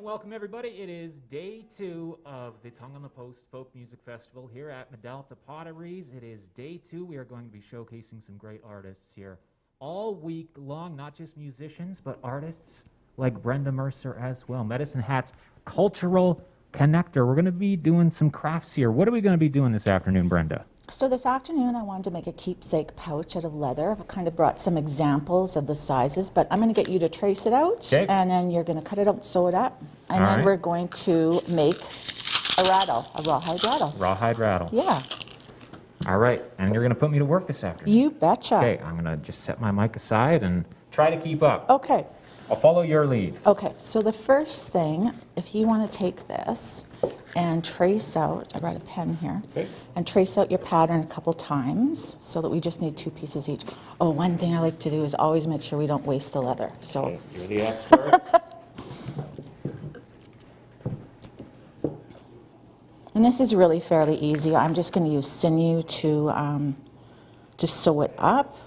Welcome everybody. It is day 2 of the Tongue on the Post Folk Music Festival here at Medalta Potteries. It is day 2. We are going to be showcasing some great artists here all week long, not just musicians, but artists like Brenda Mercer as well. Medicine Hat's cultural connector. We're going to be doing some crafts here. What are we going to be doing this afternoon, Brenda? So this afternoon I wanted to make a keepsake pouch out of leather. I've kind of brought some examples of the sizes, but I'm going to get you to trace it out, and then you're going to cut it out, sew it up, and then we're going to make a rattle, a rawhide rattle. Rawhide rattle. Yeah. All right, and you're going to put me to work this afternoon. You betcha. Okay, I'm going to just set my mic aside and try to keep up. Okay. I'll follow your lead. Okay, so the first thing, if you want to take this and trace out, I brought a pen here, and trace out your pattern a couple times so that we just need 2 pieces each. Oh, one thing I like to do is always make sure we don't waste the leather. So Okay, you're the expert. And this is really fairly easy. I'm just going to use sinew to just sew it up.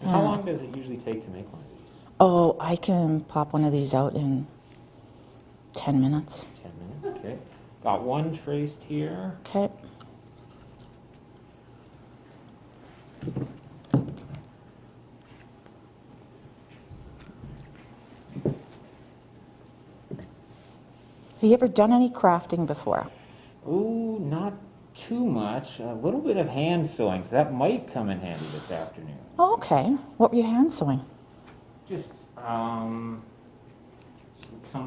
How long does it usually take to make one of these? Oh, I can pop one of these out in 10 minutes. 10 minutes, okay. Got one traced here. Okay. Have you ever done any crafting before? Ooh, not too much. A little bit of hand sewing, so that might come in handy this afternoon. Oh, okay. What were you hand sewing? Just some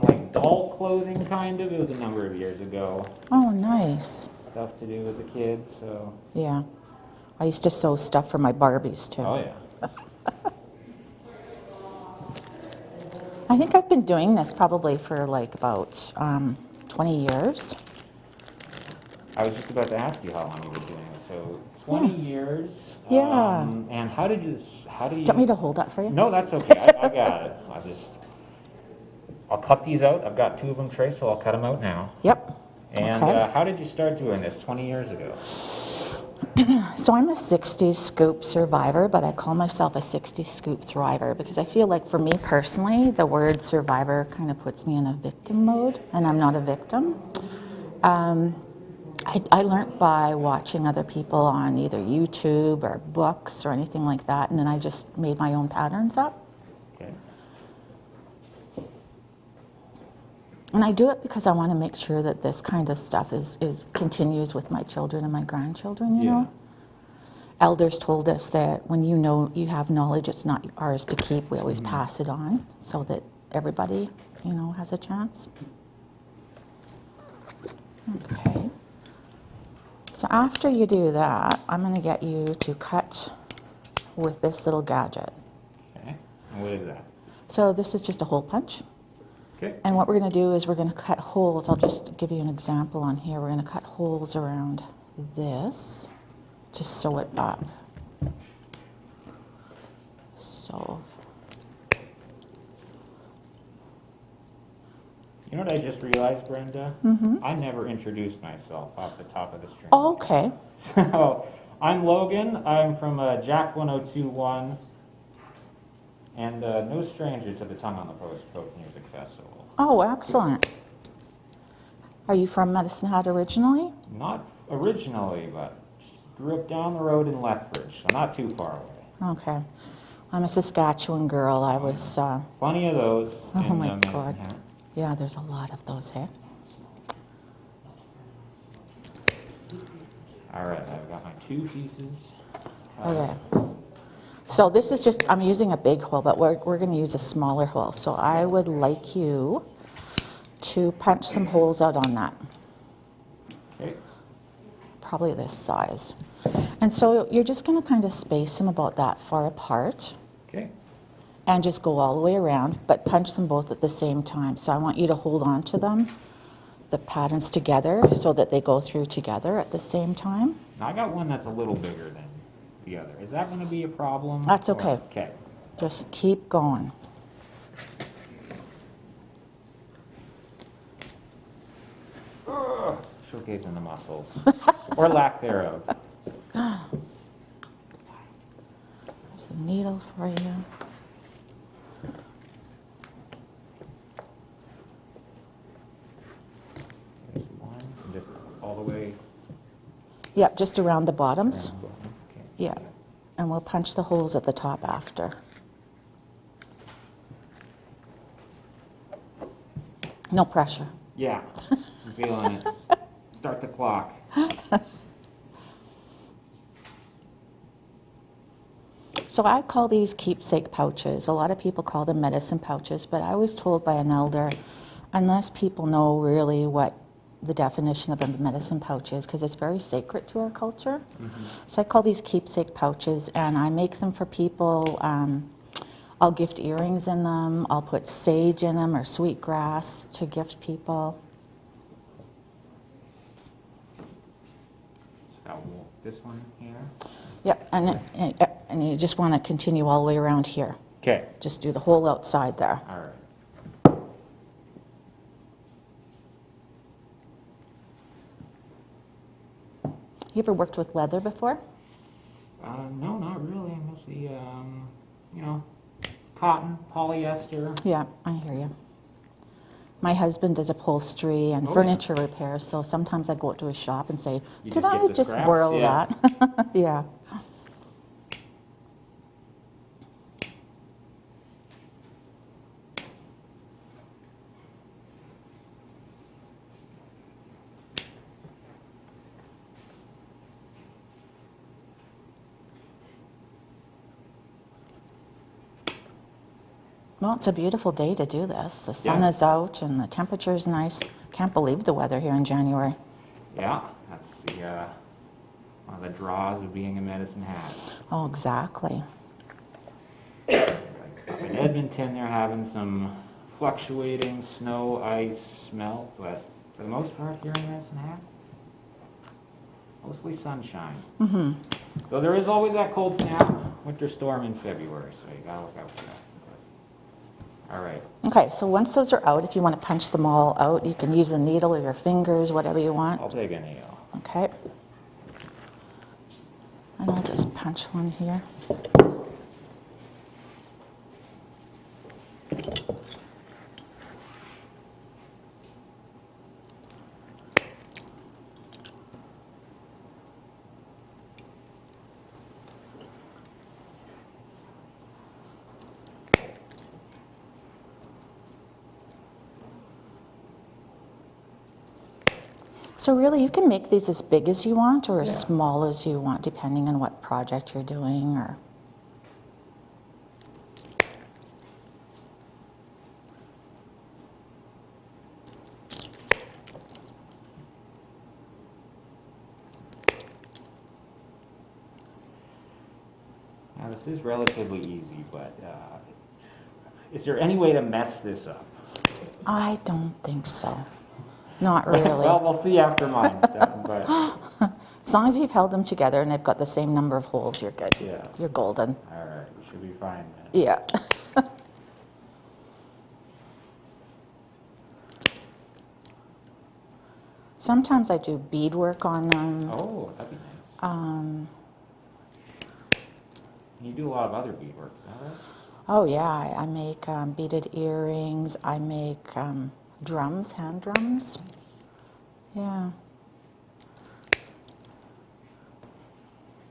like doll clothing kind of. It was a number of years ago. Oh, nice. Stuff to do as a kid, so. Yeah. I used to sew stuff for my Barbies too. Oh yeah. I think I've been doing this probably for like about 20 years. I was just about to ask you how long you were doing it. So 20 years. Yeah. And how do you? Do you want me to hold that for you? No, that's okay. I got it. I'll cut these out. I've got 2 of them traced, so I'll cut them out now. Yep. And Okay. how did you start doing this 20 years ago? So I'm a 60s scoop survivor, but I call myself a 60s scoop thriver because I feel like for me personally, the word survivor kind of puts me in a victim mode, and I'm not a victim. I learned by watching other people on either YouTube or books or anything like that, and then I just made my own patterns up. Okay. And I do it because I want to make sure that this kind of stuff continues with my children and my grandchildren, you know. Elders told us that when you know you have knowledge, it's not ours to keep. We always pass it on so that everybody, you know, has a chance. Okay. So after you do that, I'm going to get you to cut with this little gadget. Okay. And what is that? So this is just a hole punch. Okay. And what we're going to do is we're going to cut holes. I'll just give you an example on here. We're going to cut holes around this to sew it up. So. You know what I just realized, Brenda? I never introduced myself off the top of the string. Oh, okay. So, I'm Logan. I'm from Jack 1021, and no stranger to the Tongue on the Post Folk Music Festival. Oh, excellent. Are you from Medicine Hat originally? Not originally, but grew up down the road in Lethbridge, so not too far away. Okay. I'm a Saskatchewan girl. I was... Plenty of those. Oh my Medicine God. Hat. Yeah, there's a lot of those here. All right, I've got my 2 pieces. Okay. So this is just, I'm using a big hole, but we're going to use a smaller hole. So I would like you to punch some holes out on that. Okay. Probably this size. And so you're just going to kind of space them about that far apart. Okay. And just go all the way around, but punch them both at the same time. So I want you to hold on to them, the patterns together, so that they go through together at the same time. Now I got one that's a little bigger than the other. Is that going to be a problem? That's okay. Okay. Just keep going. Showcasing the muscles, or lack thereof. There's a needle for you. Yeah, just around the bottoms. Around the bottom, okay. Yeah, and we'll punch the holes at the top after. No pressure. Yeah, I'm feeling it. Start the clock. So I call these keepsake pouches. A lot of people call them medicine pouches, but I was told by an elder, unless people know really what the definition of a medicine pouch is, because it's very sacred to our culture. Mm-hmm. So I call these keepsake pouches, and I make them for people. I'll gift earrings in them. I'll put sage in them or sweetgrass to gift people. So this one here. Yep, and you just want to continue all the way around here. Okay. Just do the whole outside there. All right. You ever worked with leather before? No, not really. Mostly, you know, cotton, polyester. Yeah, I hear you. My husband does upholstery and Oh, furniture repair, so sometimes I go out to his shop and say, You "Could just I get the just scraps, borrow yeah. that?" Yeah. Well, it's a beautiful day to do this. The sun Yeah. is out and the temperature is nice. Can't believe the weather here in January. Yeah, that's the one of the draws of being a medicine hat. Oh, exactly. Up in Edmonton, they're having some fluctuating snow, ice, melt, but for the most part here in Medicine Hat, mostly sunshine. Mm-hmm. So there is always that cold snap, winter storm in February, so you gotta look out for that. All right. Okay, so once those are out, if you want to punch them all out, you can use a needle or your fingers, whatever you want. I'll take a nail. Okay. And I'll just punch one here. So really, you can make these as big as you want or as small as you want, depending on what project you're doing. Or Now this is relatively easy, but is there any way to mess this up? I don't think so. Not really. Well, we'll see after mine's done, but As long as you've held them together and they've got the same number of holes, you're good. yeah. You're golden. All right, we should be fine then. Yeah. Sometimes I do beadwork on them. Oh, that'd be nice. You do a lot of other beadwork, is that right? Oh yeah, I make beaded earrings. I make drums, hand drums. Yeah.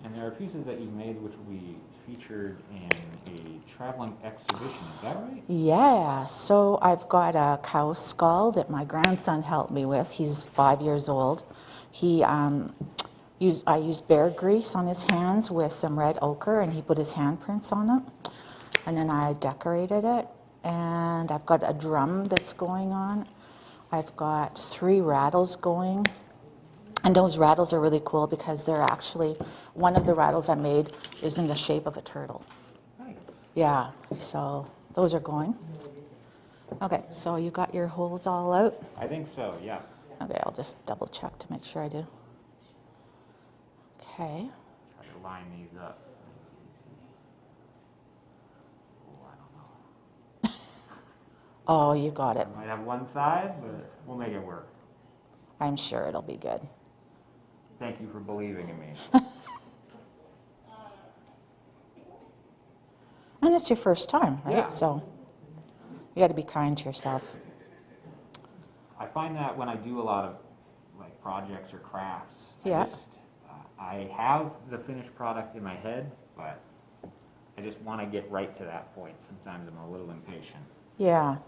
And there are pieces that you've made which will be featured in a traveling exhibition, is that right? Yeah, so I've got a cow skull that my grandson helped me with. He's 5 years old. I used bear grease on his hands with some red ochre, and he put his handprints on it. And then I decorated it. And I've got a drum that's going on. I've got 3 rattles going. And those rattles are really cool because they're actually, one of the rattles I made is in the shape of a turtle. Nice. Yeah, so those are going. Okay, so you got your holes all out? I think so, yeah. Okay, I'll just double check to make sure I do. Okay. Try to line these up. Oh, I don't know. Oh, you got it. I might have one side, but we'll make it work. I'm sure it'll be good. Thank you for believing in me. And it's your first time, right? Yeah. So you got to be kind to yourself. I find that when I do a lot of like projects or crafts, Yeah. I just I have the finished product in my head, but I just want to get right to that point. Sometimes I'm a little impatient. Yeah.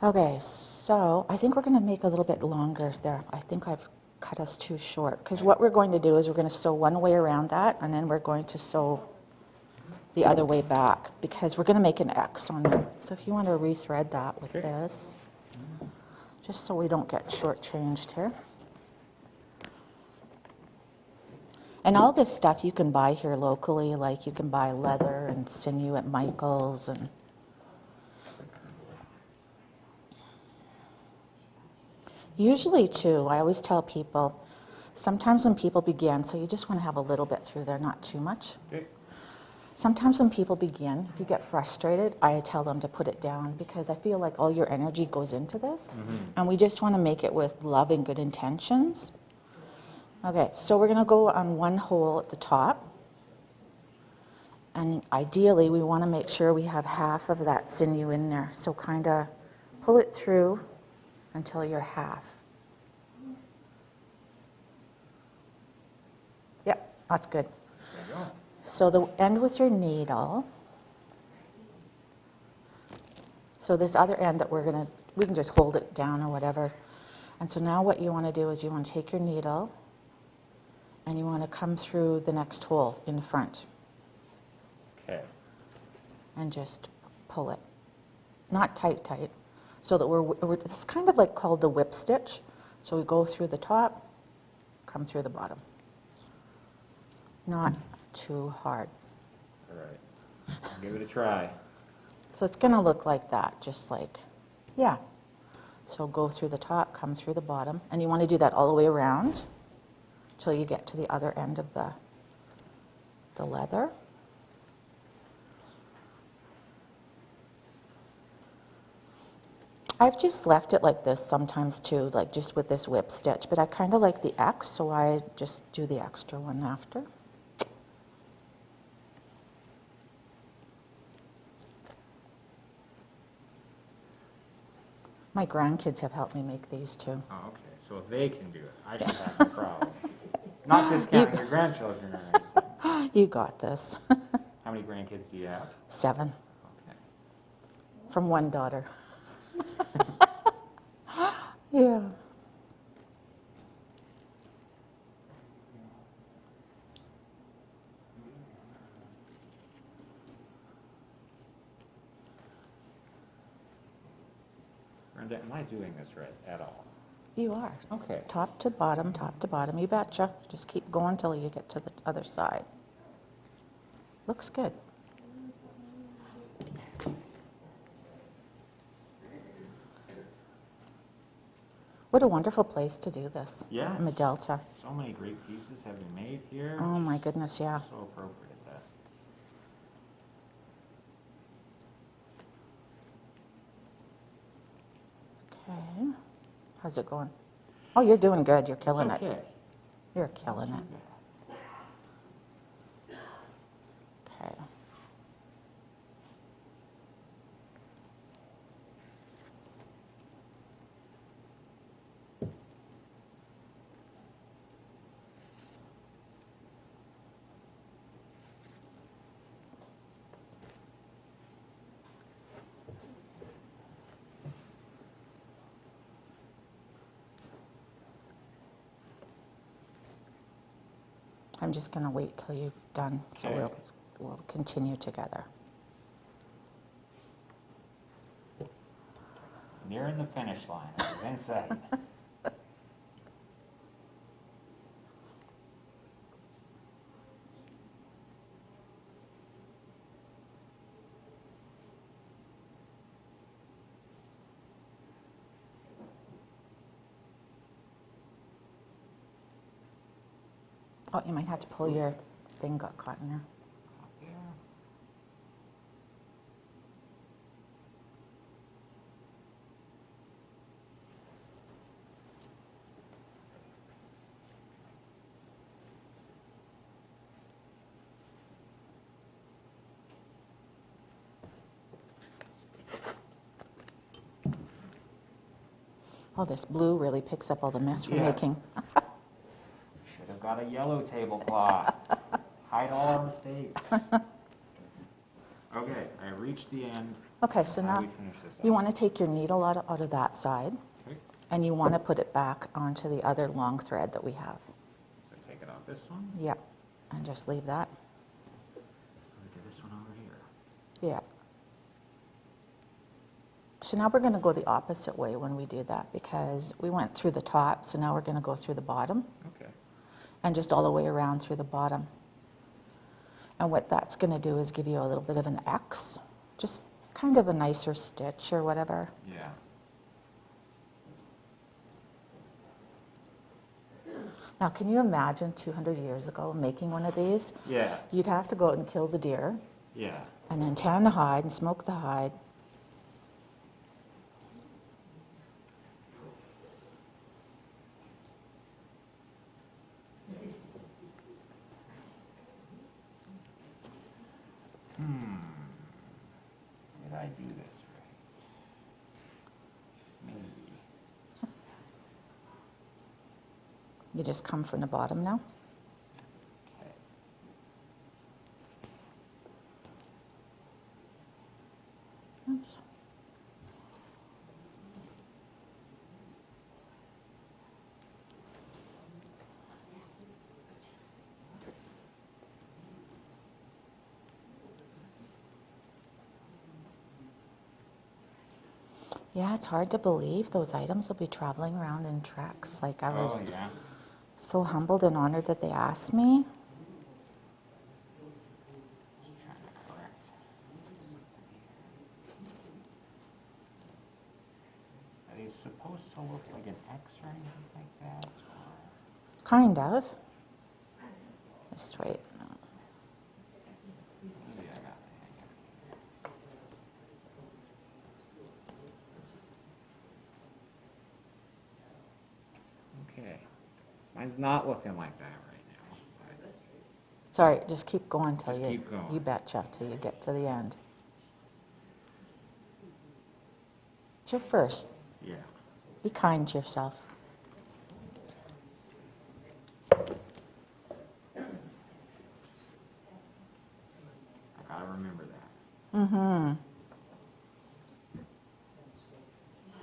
Okay, so I think we're going to make a little bit longer there. I think I've cut us too short. Because what we're going to do is we're going to sew one way around that, and then we're going to sew the other way back, because we're going to make an X on there. So if you want to rethread that with this, just so we don't get shortchanged here. And all this stuff you can buy here locally, like you can buy leather and sinew at Michael's. And usually too, I always tell people, sometimes when people begin, so you just want to have a little bit through there, not too much. Okay. Sometimes when people begin, if you get frustrated, I tell them to put it down, because I feel like all your energy goes into this, and we just want to make it with love and good intentions. Okay, so we're going to go on one hole at the top, and ideally we want to make sure we have half of that sinew in there, so kind of pull it through until you're half. Yep, that's good. There you go. So the end with your needle. So this other end that we can just hold it down or whatever. And so now what you want to do is you want to take your needle and you want to come through the next hole in the front. Okay. And just pull it. Not tight, so that it's kind of like called the whip stitch. So we go through the top, come through the bottom. Not too hard. All right. Give it a try. So it's going to look like that, just like, yeah. So go through the top, come through the bottom, and you want to do that all the way around till you get to the other end of the leather. I've just left it like this sometimes too, like just with this whip stitch, but I kind of like the X, so I just do the extra one after. My grandkids have helped me make these too. Oh, okay. So if they can do it, I should have no problem. Not discounting your grandchildren or anything. You got this. How many grandkids do you have? 7. Okay. From one daughter. Yeah. Brenda, am I doing this right at all? You are. Okay. Top to bottom, you betcha. Just keep going till you get to the other side. Looks good. What a wonderful place to do this. Yes. In the Delta. So many great pieces have been made here. Oh my goodness, yeah. So appropriate that. Okay. How's it going? Oh, you're doing good. You're killing It's okay. it. You're killing it. Okay. I'm just going to wait till you've done, so Okay. we'll continue together. Nearing the finish line, as Ben said. Oh, you might have to pull your thing got caught in there. Yeah. Oh, this blue really picks up all the mess we're Yeah. making. Should have got a yellow tablecloth. Hide all our mistakes. Okay, I reached the end. Okay, so How do now we finish this you off? want to take your needle out of that side, Okay. and you want to put it back onto the other long thread that we have. So take it off this one. Yep, and just leave that. We do this one over here. Yeah. So now we're going to go the opposite way when we do that, because we went through the top, so now we're going to go through the bottom, Okay. and just all the way around through the bottom. And what that's going to do is give you a little bit of an X, just kind of a nicer stitch or whatever. Yeah. Now, can you imagine 200 years ago making one of these? Yeah. You'd have to go out and kill the deer, Yeah. and then tan the hide and smoke the hide. Did I do this right? Maybe. You just come from the bottom now. Okay. Oops. Yeah, it's hard to believe those items will be traveling around in TREX. Like, I was Oh, yeah. so humbled and honored that they asked me. Just trying to correct. Are these supposed to look like an X or anything like that? Or... Kind of. Just wait. Maybe I got it. Okay. Mine's not looking like that right now. But Sorry, just keep going till Just you. keep going. You betcha till you get to the end. It's your first. yeah. Be kind to yourself. I gotta remember that. Mm-hmm.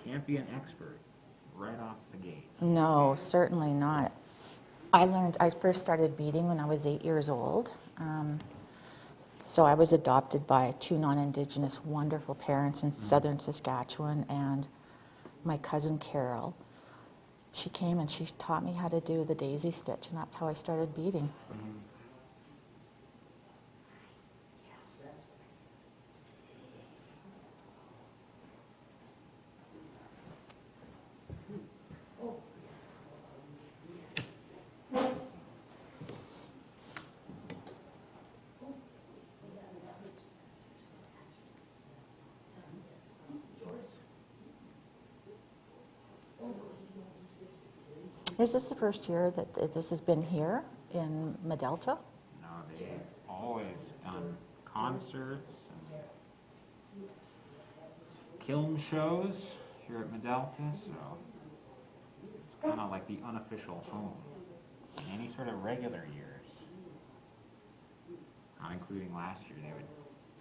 Can't be an expert right off the gate. No, certainly not. I first started beading when I was 8 years old. So I was adopted by two non-Indigenous wonderful parents in southern Saskatchewan, and my cousin Carol, she came and she taught me how to do the daisy stitch, and that's how I started beading. Is this the first year that this has been here in Medelta? No, they've always done concerts and kiln shows here at Medelta, so it's kind of like the unofficial home. In any sort of regular years, not including last year, they would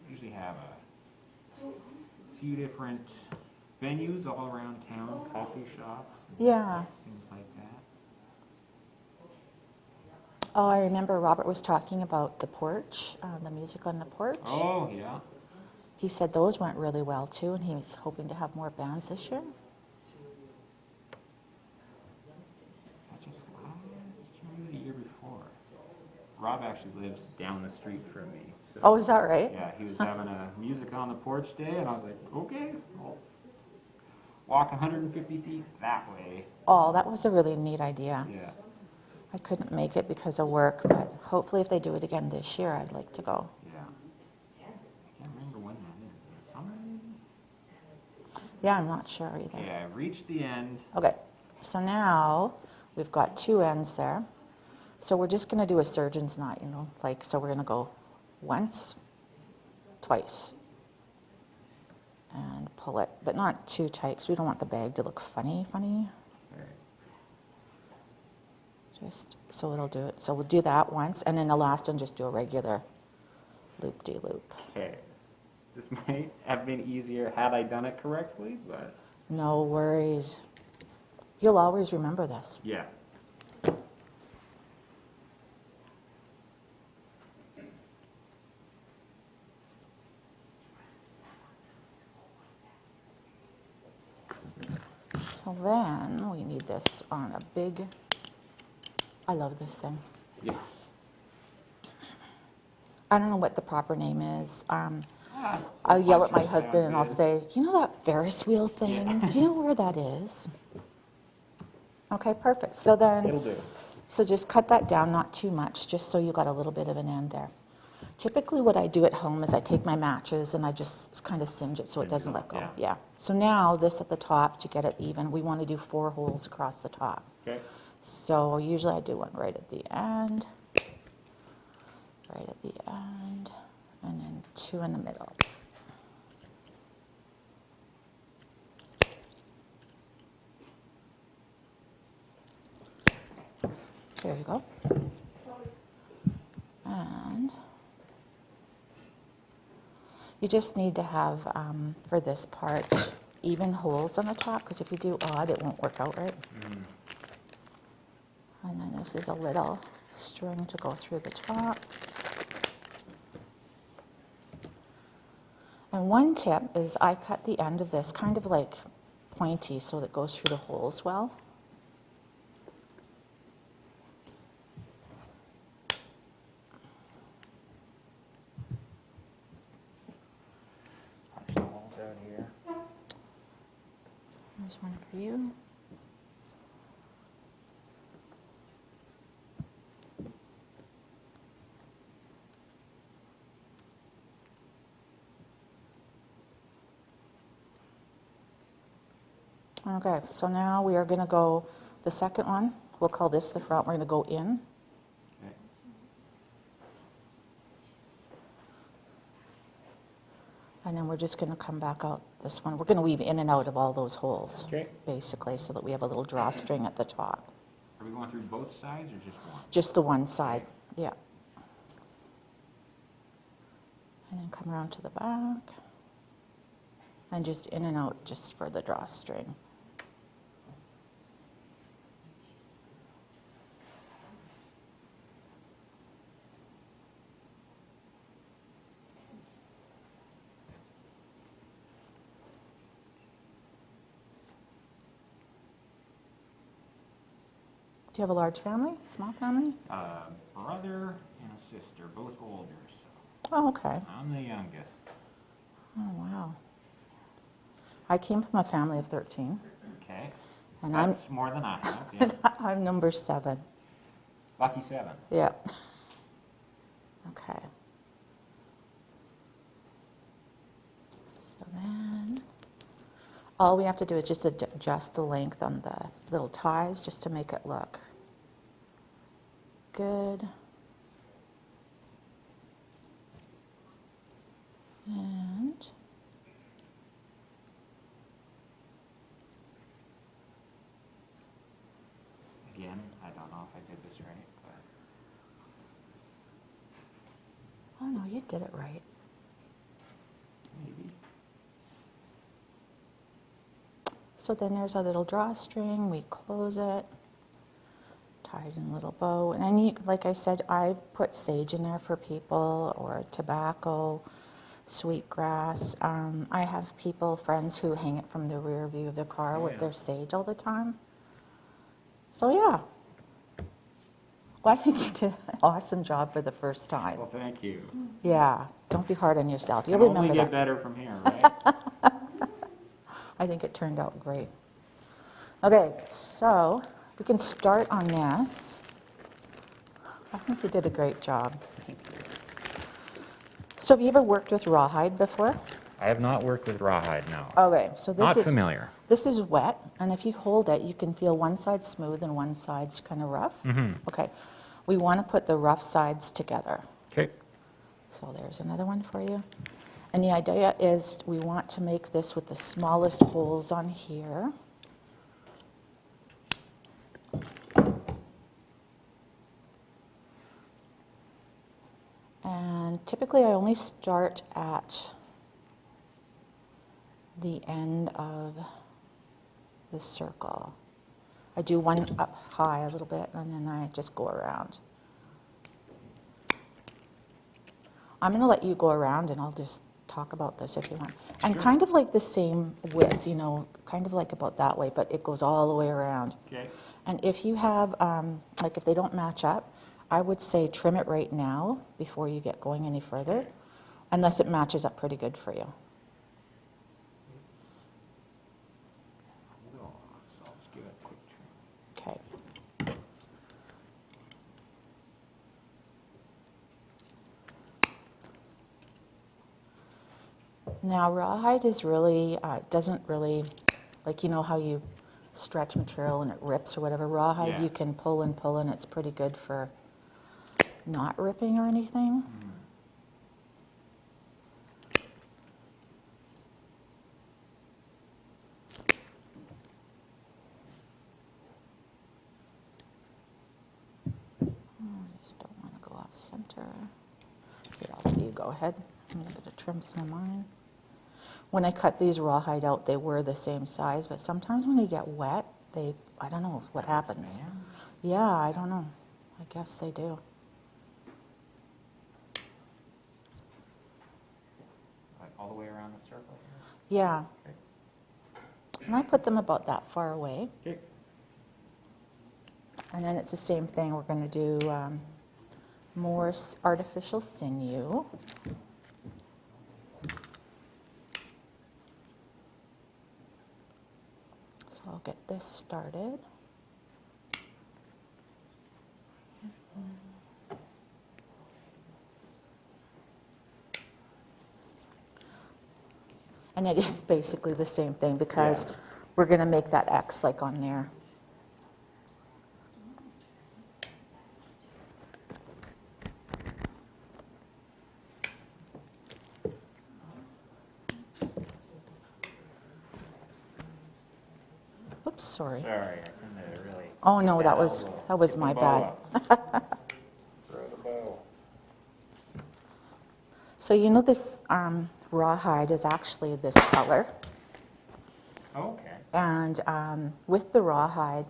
usually have a few different venues all around town, coffee shops, and Yeah. things like that. Oh, I remember Robert was talking about the porch, the music on the porch. Oh, yeah. He said those went really well too, and he was hoping to have more bands this year. That just last year or the year before. Rob actually lives down the street from me. So, Oh, is that right? yeah, he was having a music on the porch day, and I was like, okay, I'll walk 150 feet that way. Oh, that was a really neat idea. Yeah. I couldn't make it because of work, but hopefully if they do it again this year, I'd like to go. Yeah. I can't remember when that is. Is it summer maybe? Yeah, I'm not sure either. Yeah, I've reached the end. Okay, so now we've got two ends there. So we're just going to do a surgeon's knot, you know, like, so we're going to go once, twice, and pull it, but not too tight because we don't want the bag to look funny. All right. Just so it'll do it. So we'll do that once, and then the last one, just do a regular loop-de-loop. Okay. This might have been easier had I done it correctly, but... No worries. You'll always remember this. Yeah. So then we need this on a big, I love this thing. Yeah. I don't know what the proper name is. I'll yell at my husband and I'll say, you know that Ferris wheel thing? Yeah. Do you know where that is? Okay, perfect. So then, It'll do. so just cut that down, not too much, just so you got a little bit of an end there. Typically what I do at home is I take my matches and I just kind of singe it so it doesn't let go. Yeah. Yeah. So now this at the top, to get it even, we want to do 4 holes across the top. Okay. So usually I do one right at the end, and then 2 in the middle. There you go. And you just need to have, for this part, even holes on the top, because if you do odd, it won't work out right. Mm. And then this is a little string to go through the top. And one tip is I cut the end of this kind of like pointy so that it goes through the holes well. Punch the holes out here. There's one for you. Okay, so now we are going to go, the second one, we'll call this the front, we're going to go in. Okay. And then we're just going to come back out this one. We're going to weave in and out of all those holes, Okay. basically, so that we have a little drawstring at the top. Are we going through both sides or just one? Just the one side, yeah. And then come around to the back. And just in and out just for the drawstring. Do you have a large family, small family? Brother and a sister, both older, so Oh, okay. I'm the youngest. Oh, wow. I came from a family of 13, Okay. and That's more than I have. Yeah. I'm number 7. Lucky 7. Yeah. Okay. So then, all we have to do is just adjust the length on the little ties just to make it look good. And Again, I don't know if I did this right, but oh no, you did it right. maybe. So then there's our little drawstring, we close it, tied in a little bow, and I need, like I said, I put sage in there for people, or tobacco, sweetgrass. I have people, friends who hang it from the rear view of their car with their sage all the time. So yeah. Well, I think you did an awesome job for the first time. Well, thank you. Yeah, don't be hard on yourself. You'll Can remember only that. get better from here, right? I think it turned out great. Okay, so we can start on this. I think you did a great job. So have you ever worked with rawhide before? I have not worked with rawhide, no. Okay, so Not familiar. This is wet, and if you hold it, you can feel one side smooth and one side's kind of rough. Mm-hmm. Okay, we want to put the rough sides together. Okay. So there's another one for you. And the idea is we want to make this with the smallest holes on here. Typically, I only start at the end of the circle. I do one up high a little bit, and then I just go around. I'm going to let you go around, and I'll just talk about this if you want. And Sure. kind of like the same width, you know, kind of like about that way, but it goes all the way around. Okay. And if you have, like if they don't match up, I would say trim it right now before you get going any further, Okay. unless it matches up pretty good for you. So I'll just give it a quick trim. Okay. Now, rawhide is really, doesn't really, like you know how you stretch material and it rips or whatever. Rawhide Yeah. you can pull and it's pretty good for not ripping or anything. Mm. I just don't want to go off center. Here, I'll let you go ahead. I'm going to trim some of mine. When I cut these rawhide out, they were the same size, but sometimes when they get wet, I don't know what happens. Man. Yeah, I don't know. I guess they do. Like all the way around the circle Yeah. here? And I put them about that far away. Okay. And then it's the same thing. We're going to do more artificial sinew. So I'll get this started. And it is basically the same thing because Yeah. we're going to make that X like on there. Oops, sorry. Sorry, I tend to really. Oh no, That that was Get my the bow bad. up. Throw the bow. So you know this rawhide is actually this color. Okay. And with the rawhide,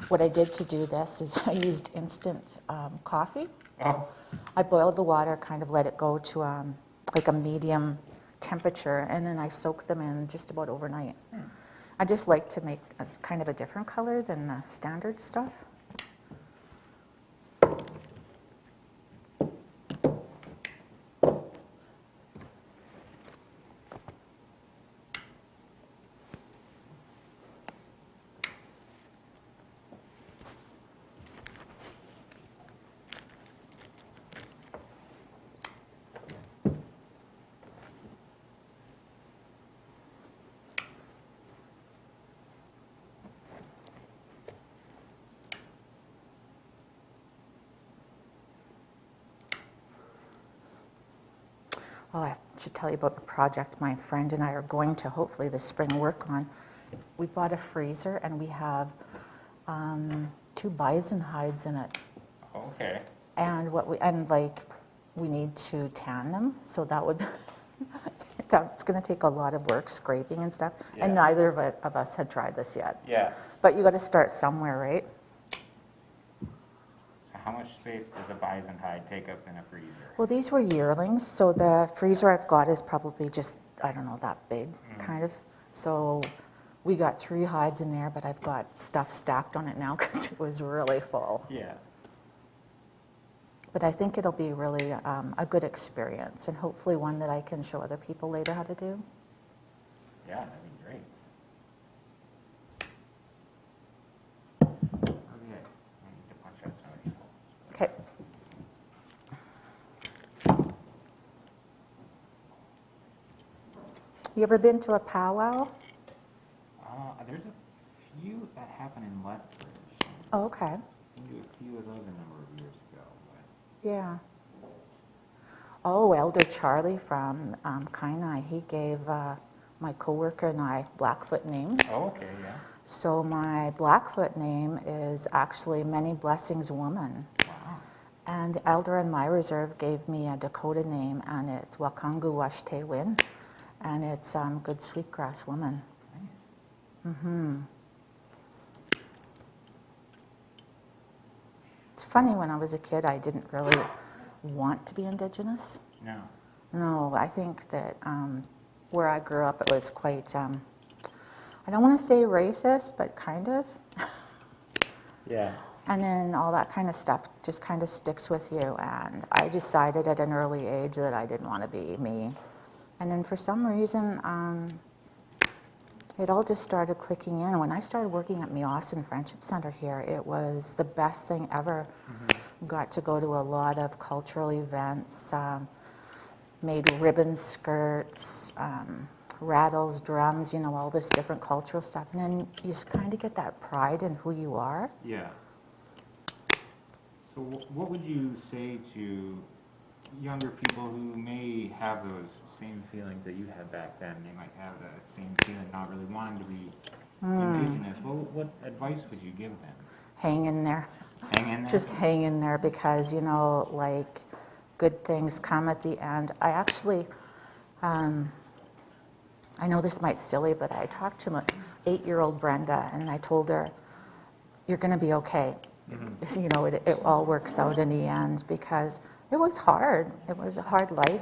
what I did to do this is I used instant coffee. Oh. I boiled the water, kind of let it go to like a medium temperature, and then I soaked them in just about overnight. I just like to make as kind of a different color than the standard stuff. Oh, I should tell you about the project my friend and I are going to hopefully this spring work on. We bought a freezer and we have 2 bison hides in it. Okay. And we need to tan them, so that would that's going to take a lot of work, scraping and stuff. Yeah. And neither of us had tried this yet. Yeah. But you got to start somewhere, right? So how much space does a bison hide take up in a freezer? Well, these were yearlings, so the freezer I've got is probably just, I don't know, that big, kind of. So we got 3 hides in there, but I've got stuff stacked on it now because it was really full. Yeah. But I think it'll be really a good experience, and hopefully one that I can show other people later how to do. Yeah, that'd be great. Okay. I need to punch out some of these holes. Okay. You ever been to a powwow? There's a few that happen in Lethbridge. Oh, okay. I do a few of those a number of years ago. But Yeah. Oh, Elder Charlie from Kainai, he gave my coworker and I Blackfoot names. oh, okay, yeah. So my Blackfoot name is actually Many Blessings Woman. Wow. And the elder in my reserve gave me a Dakota name, and it's Wakangu Washte Win, and it's good sweetgrass woman. Mm-hmm. It's funny, when I was a kid, I didn't really want to be Indigenous. No. No, I think that where I grew up, it was quite, I don't want to say racist, but kind of. Yeah. And then all that kind of stuff just kind of sticks with you. And I decided at an early age that I didn't want to be me. And then for some reason, it all just started clicking in. When I started working at Meowson Friendship Center here, it was the best thing ever. Mm-hmm. Got to go to a lot of cultural events, made ribbon skirts, rattles, drums, you know, all this different cultural stuff. And then you just kind of get that pride in who you are. Yeah. So what would you say to younger people who may have those same feelings that you had back then? They might have that same feeling, not really wanting to be Indigenous. What advice would you give them? Hang in there. Hang in there? Just hang in there, because, you know, like, good things come at the end. I actually, I know this might silly, but I talked to my 8-year-old Brenda, and I told her, you're going to be okay. Mm-hmm. You know, it all works out in the end, because it was hard. It was a hard life.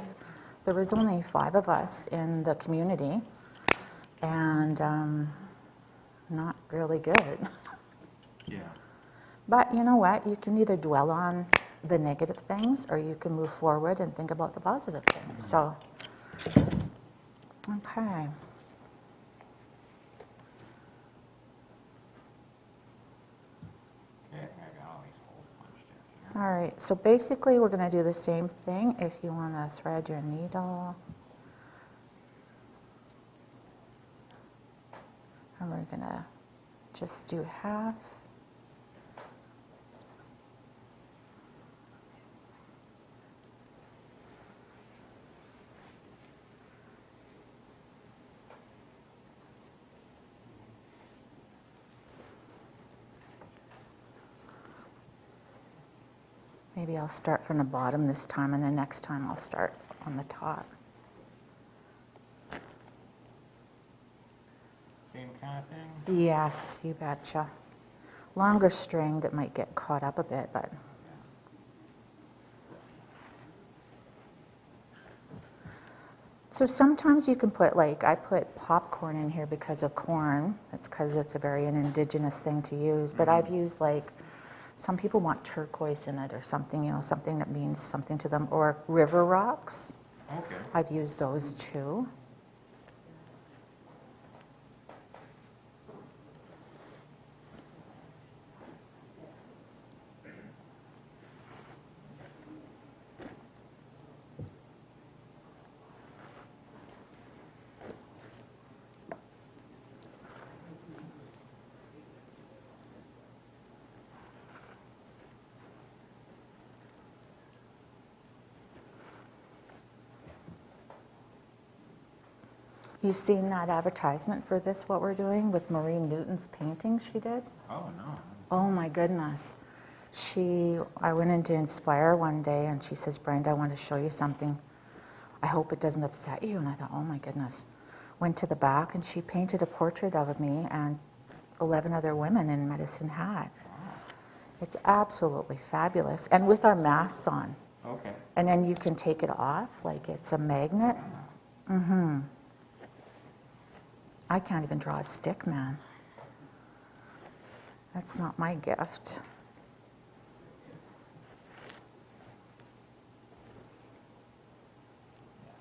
There was only 5 of us in the community, and not really good. Yeah. But you know what? You can either dwell on the negative things, or you can move forward and think about the positive things. So, okay. All right, so basically we're going to do the same thing. If you want to thread your needle, and we're going to just do half. Maybe I'll start from the bottom this time, and the next time I'll start on the top. Same kind of thing? Yes, you betcha. Longer string that might get caught up a bit, but... So sometimes you can put, like, I put popcorn in here because of corn. That's because it's a very an Indigenous thing to use. But I've used, like, some people want turquoise in it or something, you know, something that means something to them. Or river rocks. Okay. I've used those too. You've seen that advertisement for this, what we're doing, with Maureen Newton's paintings she did? Oh, no. Oh my goodness. I went into Inspire one day, and she says, Brenda, I want to show you something. I hope it doesn't upset you. And I thought, oh my goodness. Went to the back, and she painted a portrait of me and 11 other women in Medicine Hat. Wow. It's absolutely fabulous. And with our masks on. Okay. And then you can take it off like it's a magnet. Mm-hmm. I can't even draw a stick, man. That's not my gift.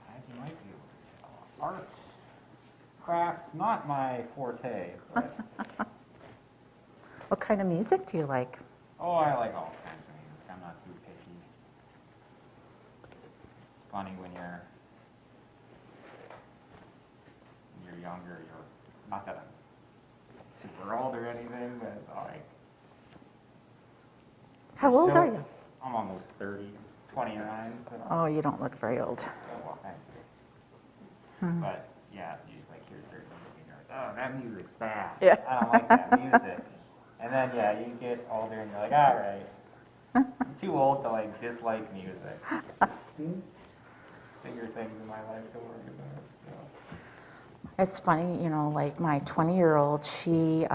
Yeah, you might be. Art, crafts, not my forte. But What kind of music do you like? oh, I like all kinds of music. I'm not too picky. It's funny when you're younger, you're not that I'm super old or anything, but it's like... How old are you? I'm almost 30, 29. So Oh, you don't look very old. well, thank you. But yeah, you just like hear certain music and you're like, oh, that music's bad. Yeah. I don't like that music. And then yeah, you get older and you're like, all right, too old to like dislike music. Bigger things in my life to worry about. So. It's funny, you know, like my 20-year-old, she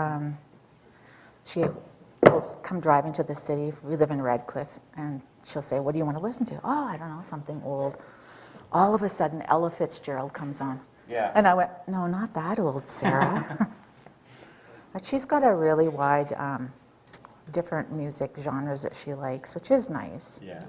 will come driving to the city. We live in Redcliffe, and she'll say, "What do you want to listen to?" "Oh, I don't know, something old." All of a sudden, Ella Fitzgerald comes on. Yeah. And I went, "No, not that old, Sarah." But she's got a really wide, different music genres that she likes, which is nice. Yeah.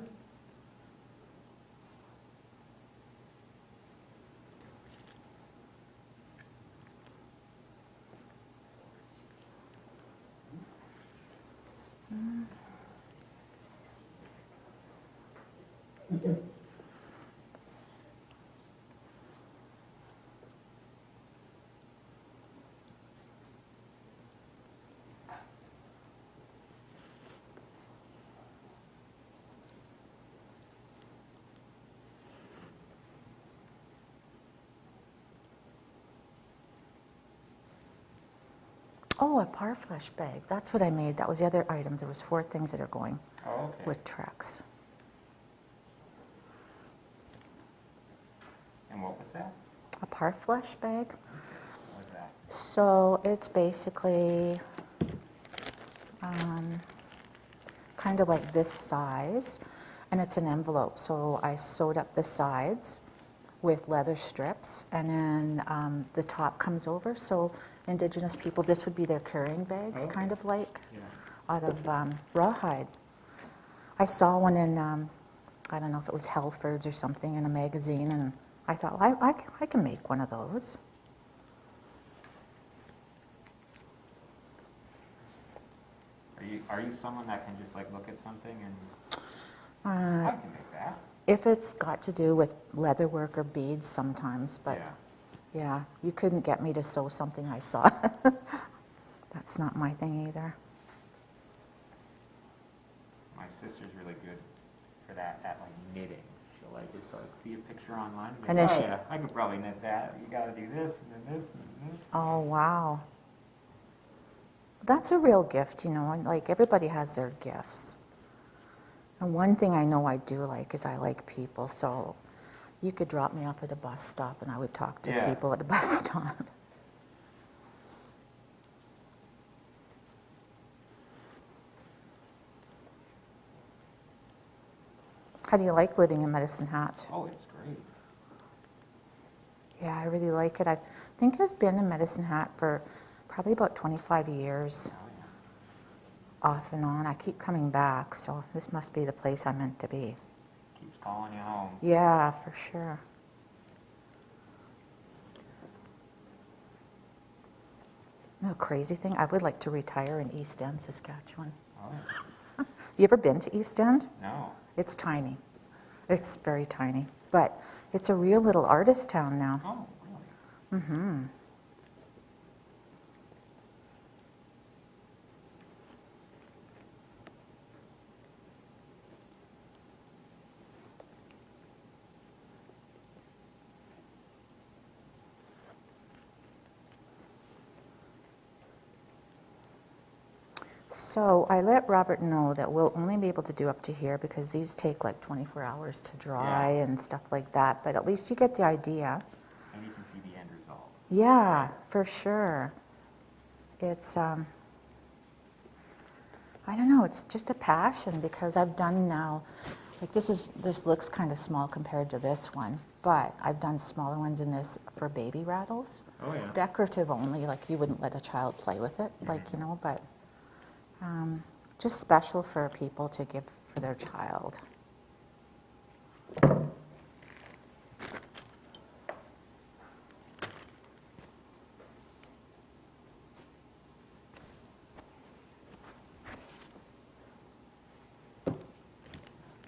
Oh, a parfleche bag. That's what I made. That was the other item. There was 4 things that are going with TREX. And what was that? A parfleche bag. What was that? So it's basically kind of like this size, and it's an envelope. So I sewed up the sides with leather strips, and then the top comes over. So Indigenous people, this would be their carrying bags, kind of like, out of rawhide. I saw one in, I don't know if it was Helford's or something, in a magazine, and I thought, well, I can make one of those. Are you someone that can just like look at something and I can make that? If it's got to do with leather work or beads sometimes, but yeah, you couldn't get me to sew something I saw. That's not my thing either. My sister's really good for that at like knitting. She'll like just like see a picture online and, And like, then yeah, I could probably knit that. You gotta do this and then this and this. Oh, wow. That's a real gift, you know, and like everybody has their gifts. And one thing I know I do like is I like people, so you could drop me off at a bus stop and I would talk to people at a bus stop. How do you like living in Medicine Hat? Oh, it's great. Yeah, I really like it. I think I've been in Medicine Hat for probably about 25 years, off and on. I keep coming back, so this must be the place I'm meant to be. Keeps calling you home. Yeah, for sure. No, crazy thing, I would like to retire in East End, Saskatchewan. Oh, yeah. You ever been to East End? No. It's tiny. It's very tiny, but it's a real little artist town now. Oh, really? Mm-hmm. So I let Robert know that we'll only be able to do up to here because these take like 24 hours to dry and stuff like that, but at least you get the idea. And you can see the end result. Yeah, for sure. It's, I don't know, it's just a passion because I've done now, like this looks kind of small compared to this one, but I've done smaller ones in this for baby rattles. Oh, yeah. Decorative only, like you wouldn't let a child play with it, like, you know, but just special for people to give for their child.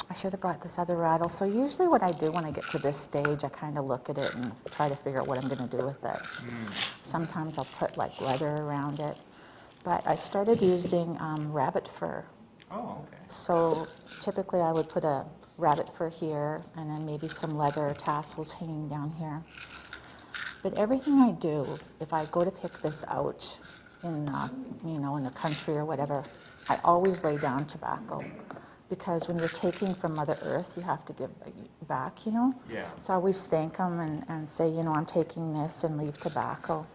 I should have brought this other rattle. So usually what I do when I get to this stage, I kind of look at it and try to figure out what I'm going to do with it. Sometimes I'll put like leather around it. But I started using rabbit fur. Oh, okay. So typically I would put a rabbit fur here and then maybe some leather tassels hanging down here. But everything I do, if I go to pick this out in, you know, in the country or whatever, I always lay down tobacco because when you're taking from Mother Earth, you have to give back, you know? Yeah. So I always thank them and say, you know, I'm taking this and leave tobacco.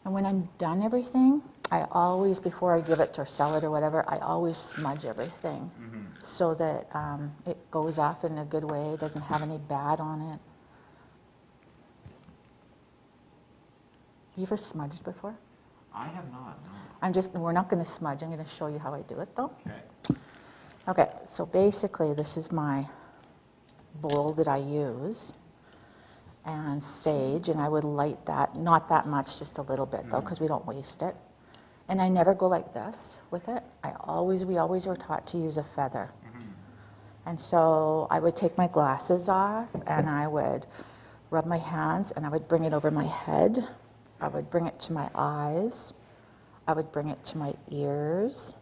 And when I'm done everything, I always, before I give it or sell it or whatever, I always smudge everything so that it goes off in a good way, it doesn't have any bad on it. You ever smudged before? I have not, no. We're not going to smudge, I'm going to show you how I do it though. Okay. Okay, so basically this is my bowl that I use, and sage, and I would light that, not that much, just a little bit though, because we don't waste it. And I never go like this with it. We always were taught to use a feather. And so I would take my glasses off and I would rub my hands and I would bring it over my head. I would bring it to my eyes. I would bring it to my ears.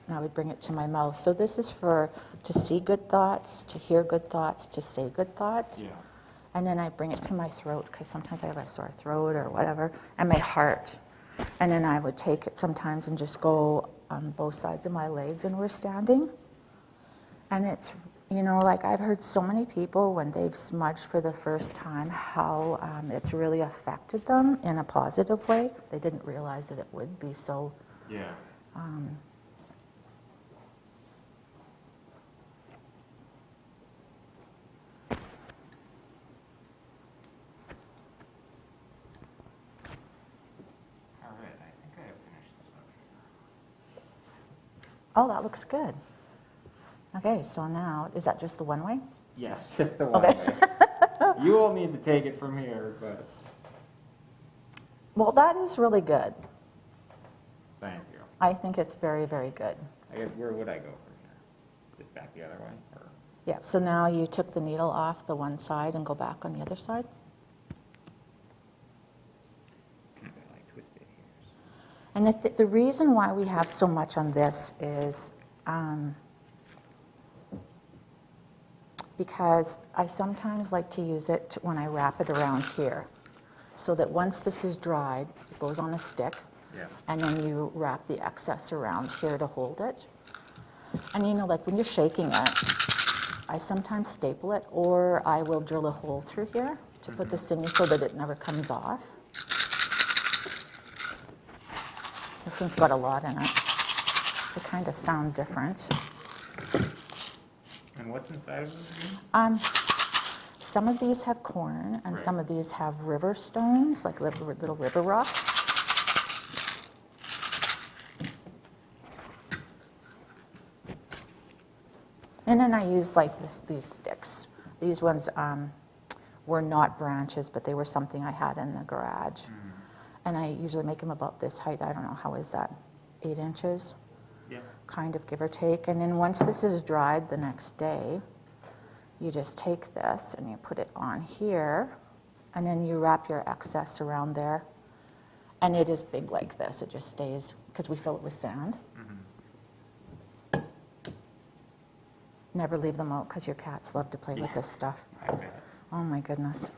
And I would bring it to my mouth. So this is to see good thoughts, to hear good thoughts, to say good thoughts. Yeah. And then I bring it to my throat, because sometimes I have a sore throat or whatever, and my heart. And then I would take it sometimes and just go on both sides of my legs when we're standing. And it's, you know, like I've heard so many people when they've smudged for the first time, how it's really affected them in a positive way. They didn't realize that it would be so. Yeah. Oh, that looks good. Okay, so now, is that just the one way? Yes, just the one Okay. way. You will need to take it from here, but Well, that is really good. thank you. I think it's very, very good. I guess, where would I go from here? Just back the other way? Or? Yeah, so now you took the needle off the one side and go back on the other side. Kind of like twisted here. And the reason why we have so much on this is because I sometimes like to use it when I wrap it around here, so that once this is dried, it goes on a stick, Yeah. and then you wrap the excess around here to hold it. And you know, like when you're shaking it, I sometimes staple it, or I will drill a hole through here to put this in so that it never comes off. This one's got a lot in it. They kind of sound different. And what's inside of them again? Some of these have corn, and Right. some of these have river stones, like little river rocks. And then I use like these sticks. These ones were not branches, but they were something I had in the garage. And I usually make them about this height. I don't know, how is that? 8 inches? Yeah. Kind of, give or take. And then once this is dried the next day, you just take this and you put it on here, and then you wrap your excess around there. And it is big like this. It just stays, because we fill it with sand. Never leave them out, because your cats love to play with this stuff. I bet. Oh my goodness.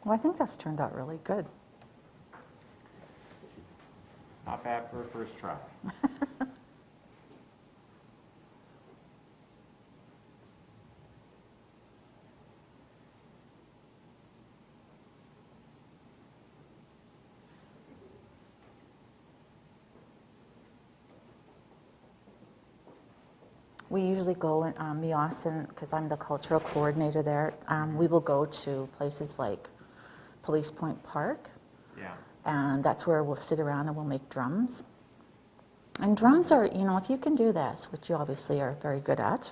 Well, I think that's turned out really good. Not bad for a first try. We usually go in Meowson, because I'm the cultural coordinator there. We will go to places like Police Point Park, Yeah. and that's where we'll sit around and we'll make drums. And drums are, you know, if you can do this, which you obviously are very good at,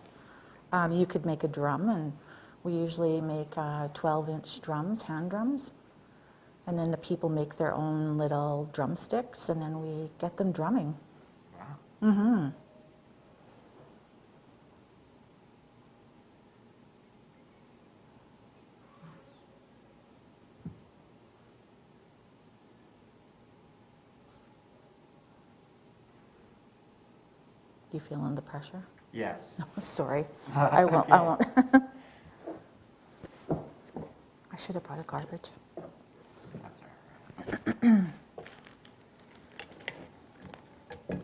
you could make a drum, and we usually make 12-inch drums, hand drums, and then the people make their own little drumsticks, and then we get them drumming. Wow. Mm-hmm. You feeling the pressure? Yes. Sorry. That's I won't. okay. I won't. I should have brought a garbage. That's all right.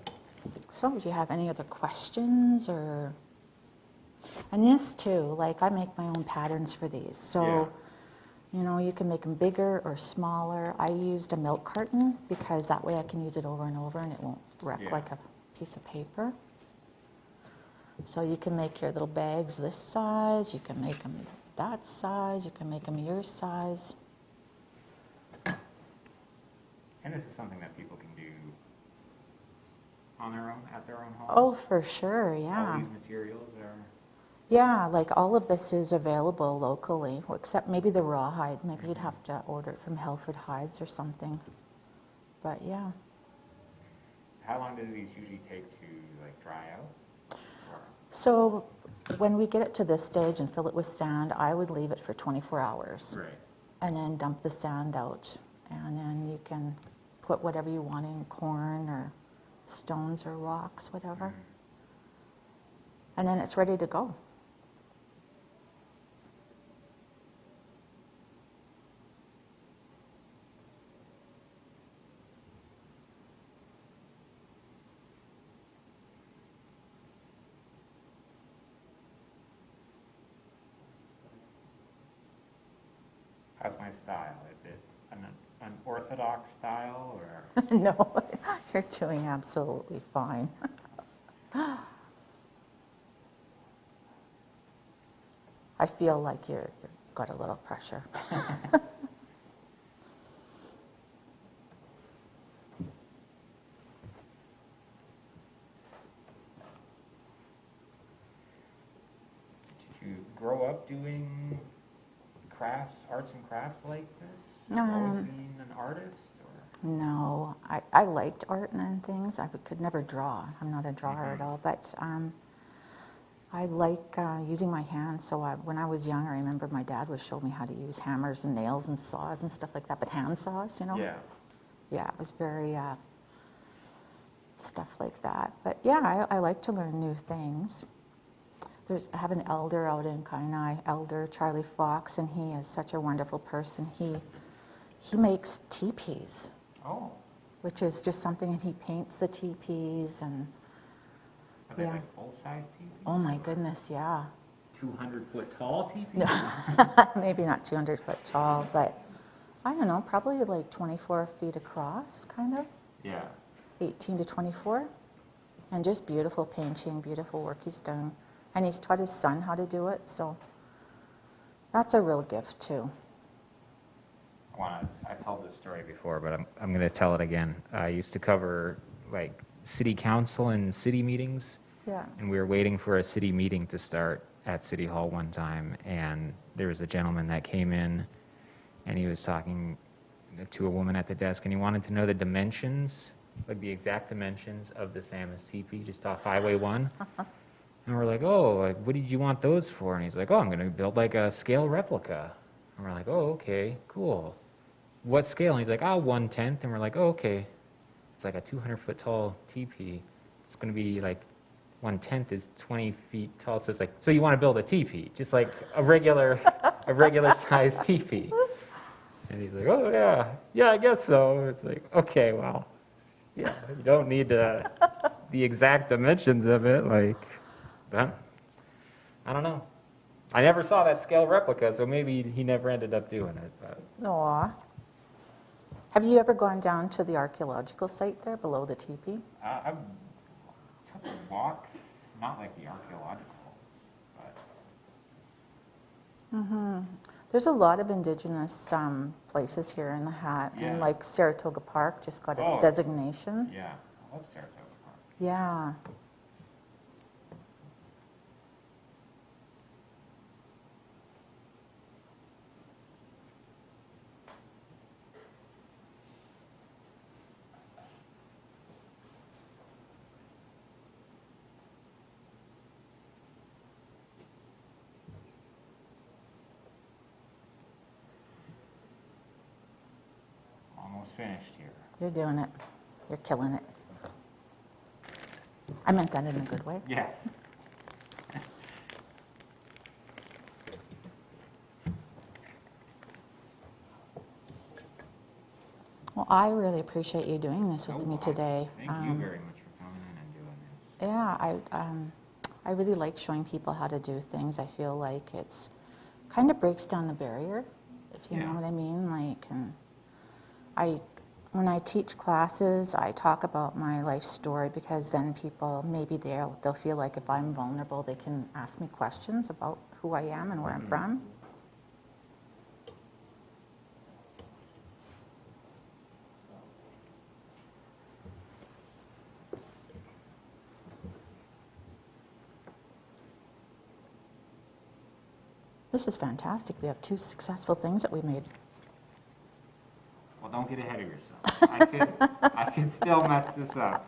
So, do you have any other questions or? And this too, like I make my own patterns for these. So, you know, you can make them bigger or smaller. I used a milk carton because that way I can use it over and over and it won't wreck like a piece of paper. So you can make your little bags this size, you can make them that size, you can make them your size. And this is something that people can do on their own, at their own home? Oh, for sure, yeah. All these materials are... Yeah, like all of this is available locally, except maybe the rawhide. Maybe you'd have to order it from Helford Hides or something. But yeah. How long do these usually take to like dry out? Or... So when we get it to this stage and fill it with sand, I would leave it for 24 hours. Right. And then dump the sand out. And then you can put whatever you want in, corn or stones or rocks, whatever. And then it's ready to go. How's my style? Is it an orthodox style or? No, you're doing absolutely fine. I feel like you've got a little pressure. Did you grow up doing crafts, arts and crafts like this? Always being an artist? Or? No, I liked art and things. I could never draw. I'm not a drawer at all, but I like using my hands. So when I was young, I remember my dad would show me how to use hammers and nails and saws and stuff like that, but hand saws, you know? Yeah. Yeah, it was very stuff like that. But yeah, I like to learn new things. I have an elder out in Kainai, Elder Charlie Fox, and he is such a wonderful person. He makes teepees. Oh. Which is just something, and he paints the teepees and. Are they like full-size teepees? Oh my goodness, yeah. 200-foot tall teepees? No, maybe not 200 foot tall, but I don't know, probably like 24 feet across, kind of. Yeah. 18 to 24. And just beautiful painting, beautiful work he's done. And he's taught his son how to do it, so that's a real gift too. I've told this story before, but I'm going to tell it again. I used to cover like city council and city meetings. Yeah. And we were waiting for a city meeting to start at City Hall one time, and there was a gentleman that came in, and he was talking to a woman at the desk, and he wanted to know the dimensions, like the exact dimensions of the Samus teepee, just off Highway 1. And we're like, oh, like, what did you want those for? And he's like, oh, I'm going to build like a scale replica. And we're like, oh, okay, cool. What scale? And he's like, 1/10. And we're like, oh, okay. It's like a 200-foot tall teepee. It's going to be like 1/10 is 20 feet tall. So it's like, so you want to build a teepee, just like a regular sized teepee. And he's like, oh, yeah, I guess so. It's like, okay, well, yeah, you don't need the exact dimensions of it, like. But I don't know. I never saw that scale replica, so maybe he never ended up doing it. But. Aw. Have you ever gone down to the archaeological site there below the teepee? I took a walk, not like the archaeological, but. There's a lot of indigenous places here in the Hat, and like Saratoga Park just got its designation. Yeah, I love Saratoga Park. Yeah. Almost finished here. You're doing it. You're killing it. I meant that in a good way. Yes. Well, I really appreciate you doing this with me today. Thank you very much for coming in and doing this. Yeah, I really like showing people how to do things. I feel like it's kind of breaks down the barrier, if you know what I mean. Like, and when I teach classes, I talk about my life story, because then people, maybe they'll feel like if I'm vulnerable, they can ask me questions about who I am and where I'm from. This is fantastic. We have 2 successful things that we made. Well, don't get ahead of yourself. I could still mess this up.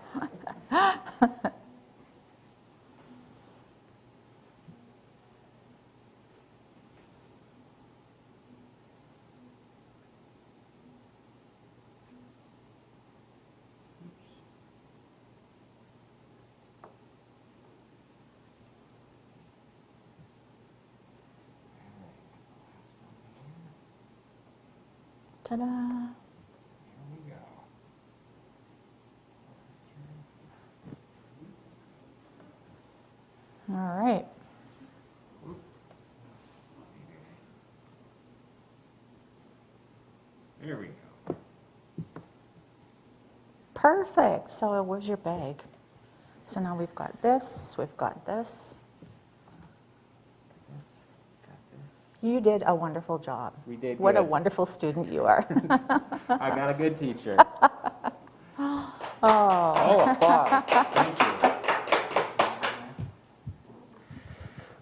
Ta-da! Here we go. All right. There we go. Perfect. So where's your bag? So now we've got this, we've got this. You did a wonderful job. We did What good. a wonderful student you are. I got a good teacher. Oh. Applause. Thank you.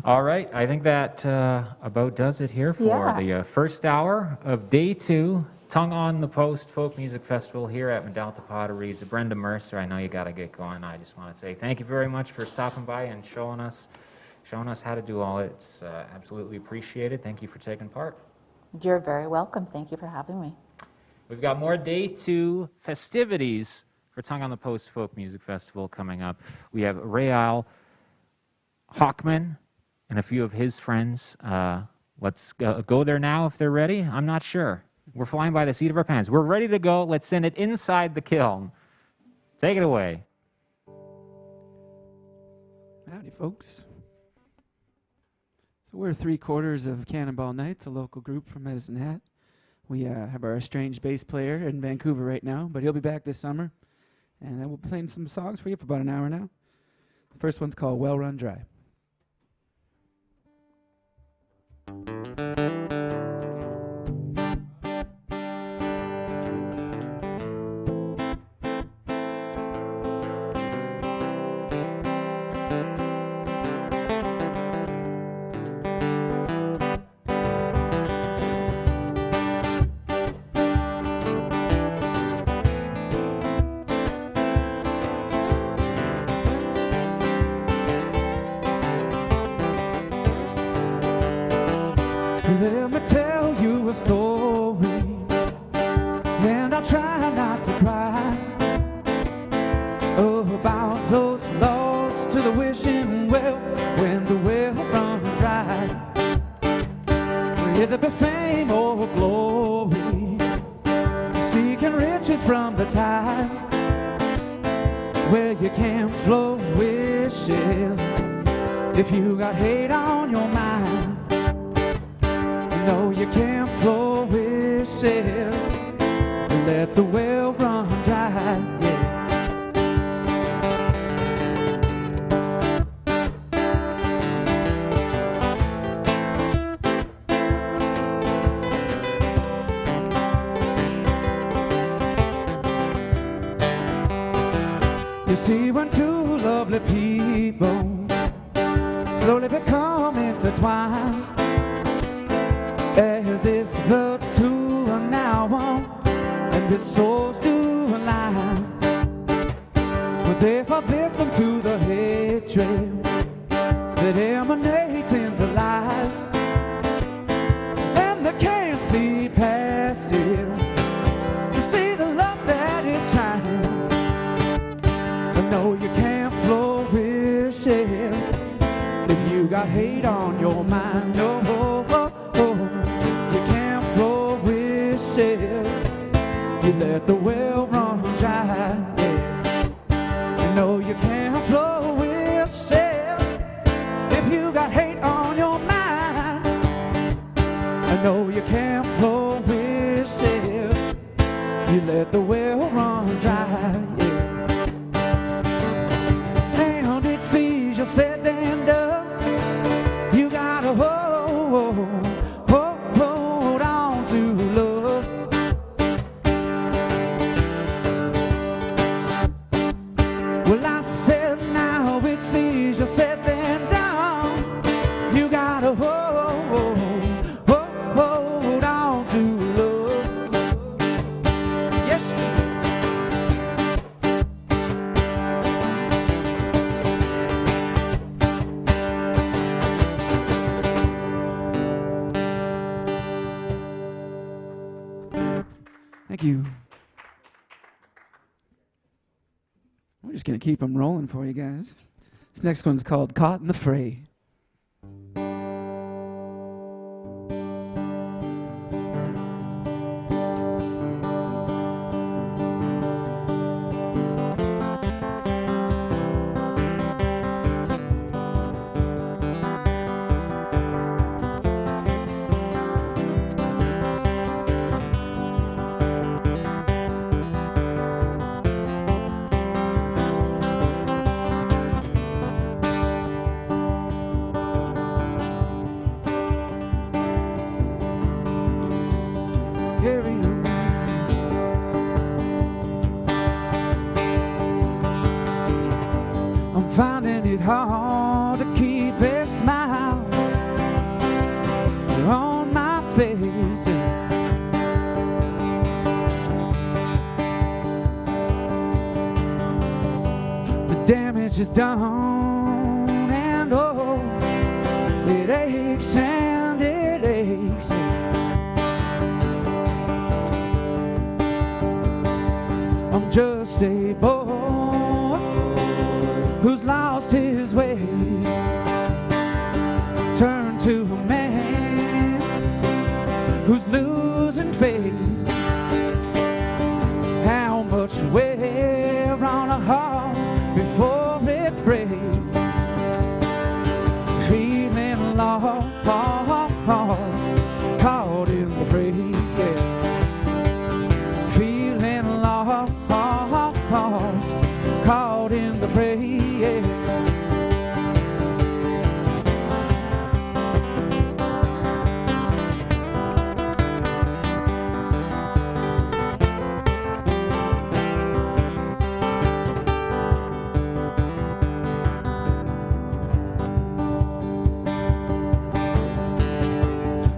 All right, I think that about does it here for the first hour of day 2, Tongue on the Post Folk Music Festival here at Medalta Potteries. Brenda Mercer, I know you got to get going. I just want to say thank you very much for stopping by and showing us how to do all it. It's absolutely appreciated. Thank you for taking part. You're very welcome. Thank you for having me. We've got more day 2 festivities for Tongue on the Post Folk Music Festival coming up. We have Ray-Al Hochman and a few of his friends. Let's go there now if they're ready. I'm not sure. We're flying by the seat of our pants. We're ready to go. Let's send it inside the kiln. Take it away. Howdy, folks. So we're 3/4 of Cannonball Knights, a local group from Medicine Hat. We have our estranged bass player in Vancouver right now, but he'll be back this summer. And we'll be playing some songs for you for about an hour now. The first one's called Well Run Dry. Let me tell you a story, and I'll try not to cry. Oh, about those lost to the wishing well when the well runs dry. Whether it be fame or glory, seeking riches from the tide, where you can't flow wishes if you got hate on your mind. No, you can't flow wishes. Let the well run dry, yeah. You see, when 2 lovely people slowly become intertwined, as if the 2 are now one, and the souls do align. But they fall victim to the hatred that emanates in the lies, and they can't see past it to see the love that is shining. But no, you can't flow wishes if you got hate on your mind. No, you let the well run dry. Yeah. You know you can't flow with yourself if you got hate on your mind. I know you can't flow with yourself, you let the well run dry. Yeah. Down it seas you're said and done, you gotta hold on to love. Well, I said now it seas you're said and done, you gotta hold on to love. Yes. Thank you. We're just going to keep them rolling for you guys. This next one's called Caught in the Fray. Carry on. I'm finding it hard to keep a smile on my face. The damage is done, and oh, it aches and it aches. I'm just a boy who's lost his way, turned to a man who's losing faith. How much wear on a heart before it breaks? Feeling lost, caught in the fray. Yeah. Feeling lost, caught in the fray. Yeah.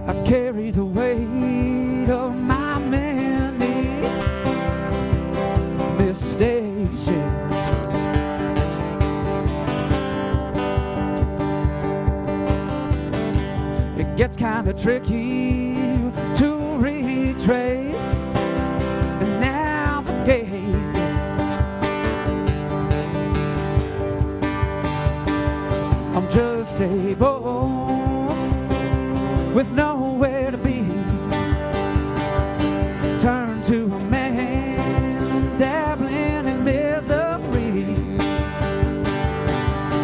I carry the weight of my many mistakes. Yeah. It gets kind of tricky to retrace and navigate. I'm just a boy with nowhere to be, turn to a man dabbling in misery.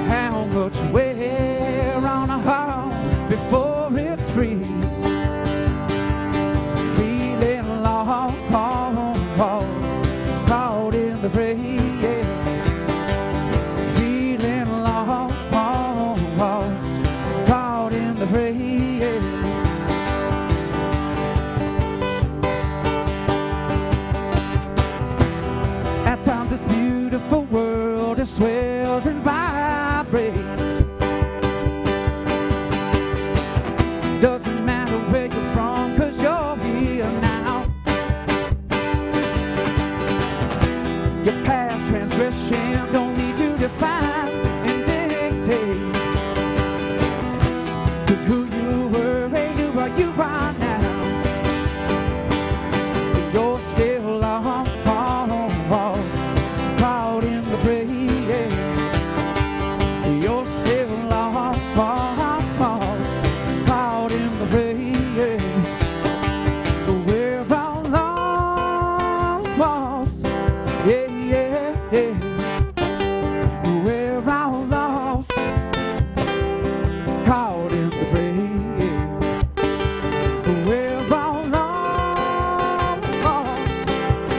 How much wear on a heart before it's free? Feeling lost, caught in the fray. Yeah. Feeling lost, caught in the fray. Yeah. At times this beautiful world it swells and vibrates. Doesn't matter where you're from, 'cause you're here now. Your past transgressions don't need to define and dictate. 'Cause who you were and who are you right now? You're still lost, caught in the fray. Yeah.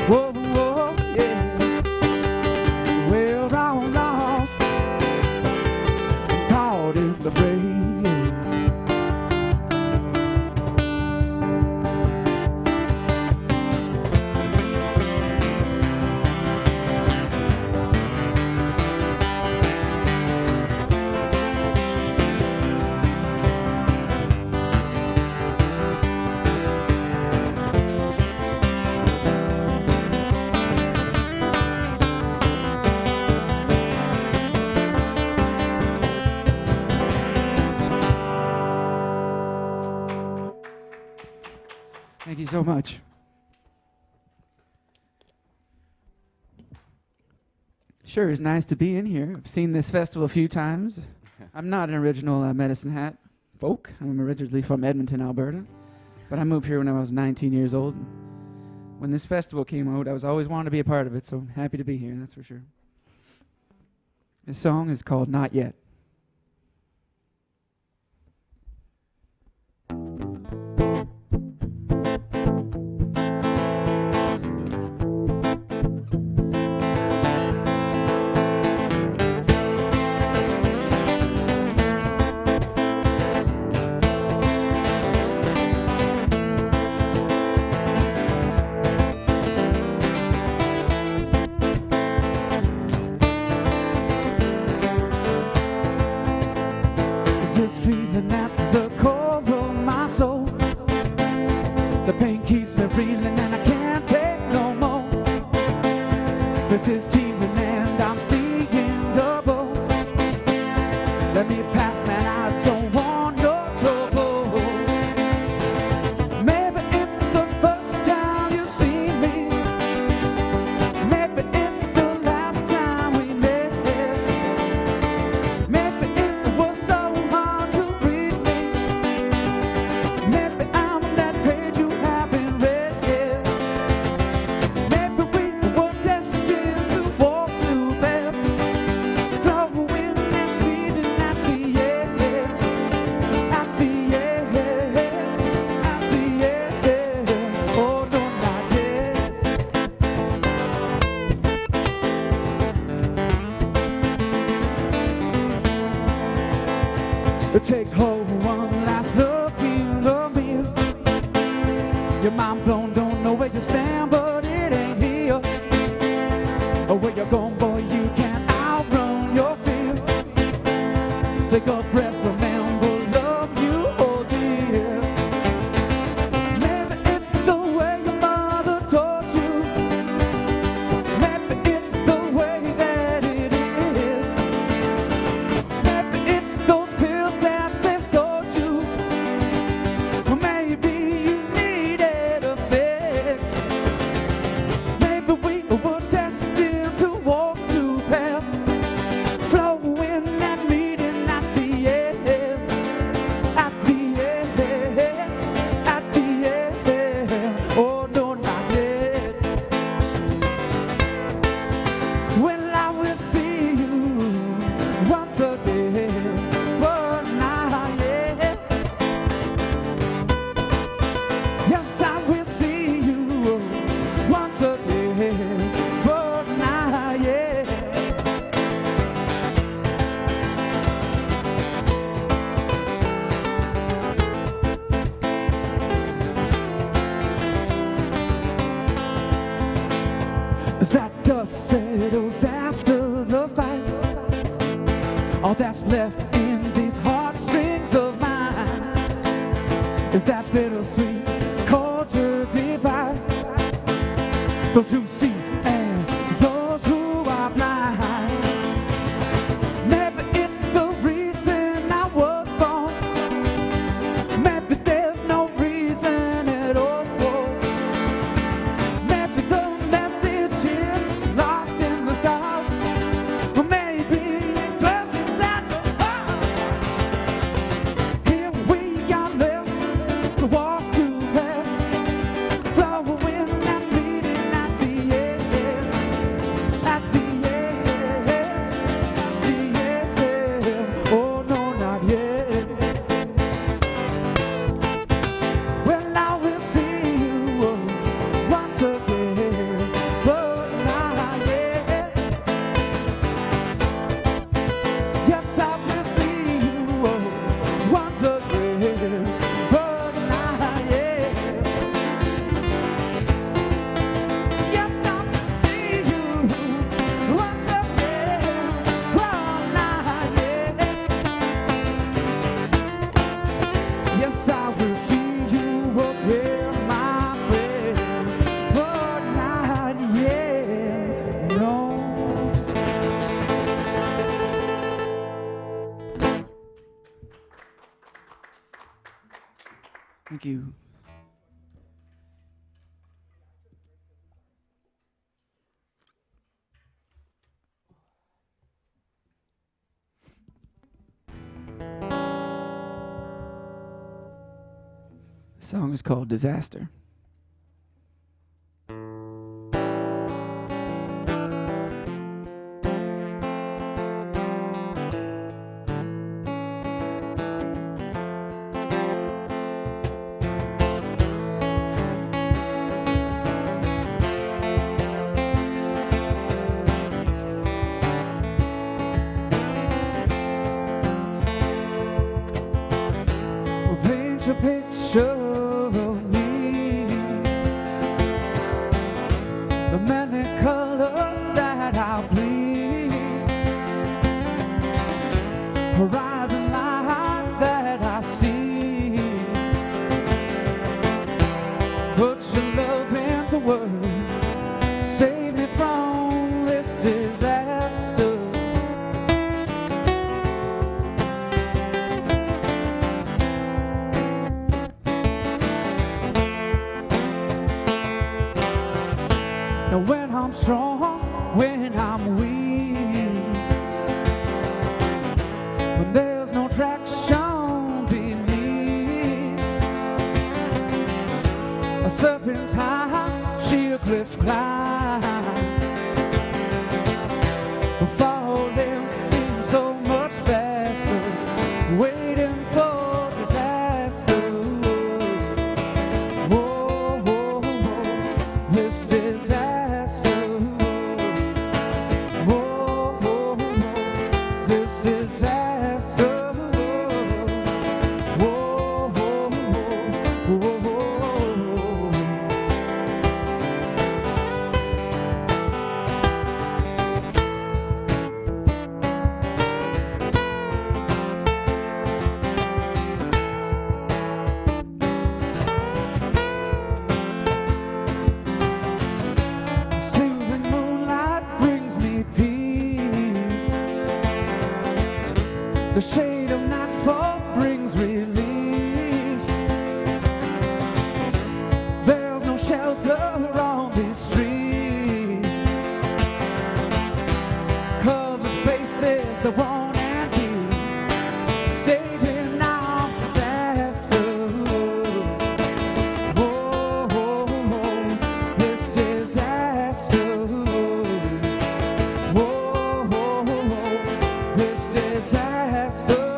Whoa, whoa, yeah. Well, I'm lost, caught in the fray. Thank you so much. Sure, it's nice to be in here. I've seen this festival a few times. I'm not an original Medicine Hat folk. I'm originally from Edmonton, Alberta. But I moved here when I was 19 years old. When this festival came out, I was always wanting to be a part of it, so I'm happy to be here, that's for sure. This song is called Not Yet. It takes hold one last look in the mirror. Your mind blown, don't know where you stand, but it ain't here. Or where you're going, boy, you can't outrun your fear. Take a breath, remember, love you, oh dear. Maybe it's the way your mother taught you. Maybe it's the way that it is. Maybe it's those pills that they sold you. Or maybe you needed a fix. Maybe we were destined to walk two paths, flowing and meeting at the end, at the end, at the end. Oh no, not yet. Well, I will see you once again, but not yet. Yes, I will see you once again, but not yet. As that dust settles after the fight, all that's left in these heartstrings of mine is that bittersweet culture divide. Those who see and those who are blind. Maybe it's the reason I was born. Maybe there's no reason at all. Maybe the message is lost in the stars. Or maybe it dwells inside your heart. Here we are left to walk to pass, flowing and bleeding at the end. Thank you. The song is called Disaster. Paint a picture of me, the many colors that I bleed, horizon light that I see. Put your love into words, save me from this disaster. Now when I'm strong, when I'm weak, when there's no traction beneath, a serpentine, sheer cliff climb, falling seems so much faster, waiting for disaster. Whoa, whoa, whoa, this disaster. Whoa, whoa, whoa, this disaster. Whoa, whoa, whoa, whoa, whoa. Silver moonlight brings me peace. The shade of nightfall brings relief. There's no shelter on these streets. Covered faces that won't end, staving off disaster. Whoa, whoa, whoa, this disaster. Whoa, whoa, whoa, this disaster.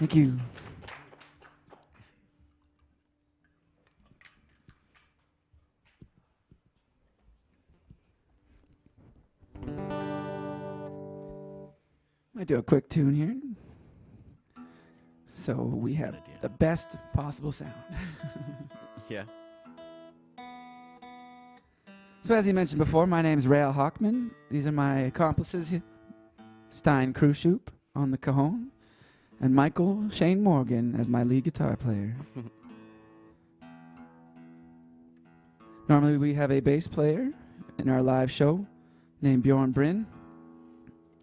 Thank you. Might do a quick tune here. So we have the best possible sound. Yeah. So as he mentioned before, my name is Ray-Al Hochman. These are my accomplices here. Stein Kruschup on the cajon, and Michael Shane Morgan as my lead guitar player. Normally we have a bass player in our live show named Bjorn Bryn.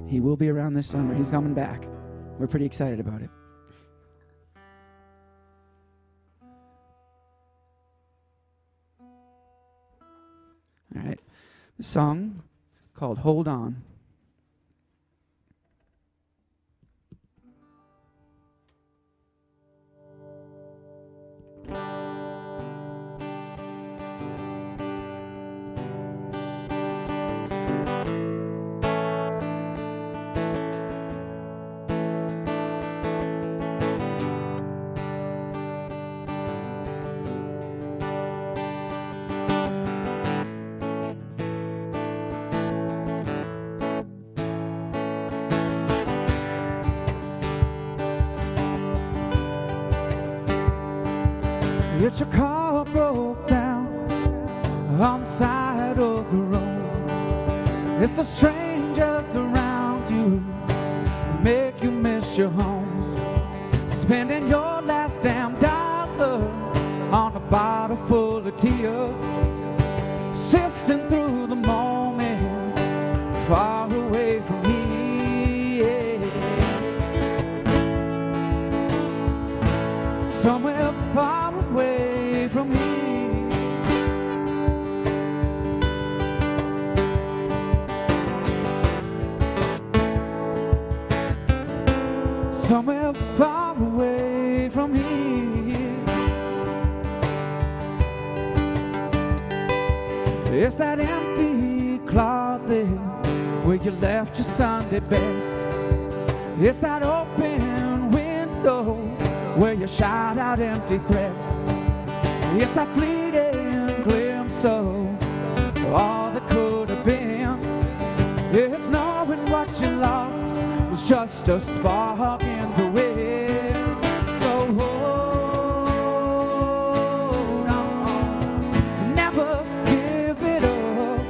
He will be around this summer. He's coming back. We're pretty excited about it. All right. The song called Hold On. It's your car broke down on the side of the road. It's the strangers around you make you miss your home. Spending your last damn dollar on a bottle full of tears, sifting through the moment far away from here. Somewhere far away from me. Somewhere far away from here. It's that empty closet where you left your Sunday best. It's that open window where you shout out empty threats. It's that fleeting glimpse of all that could have been. It's knowing what you lost was just a spark in the wind. So hold on, never give it up.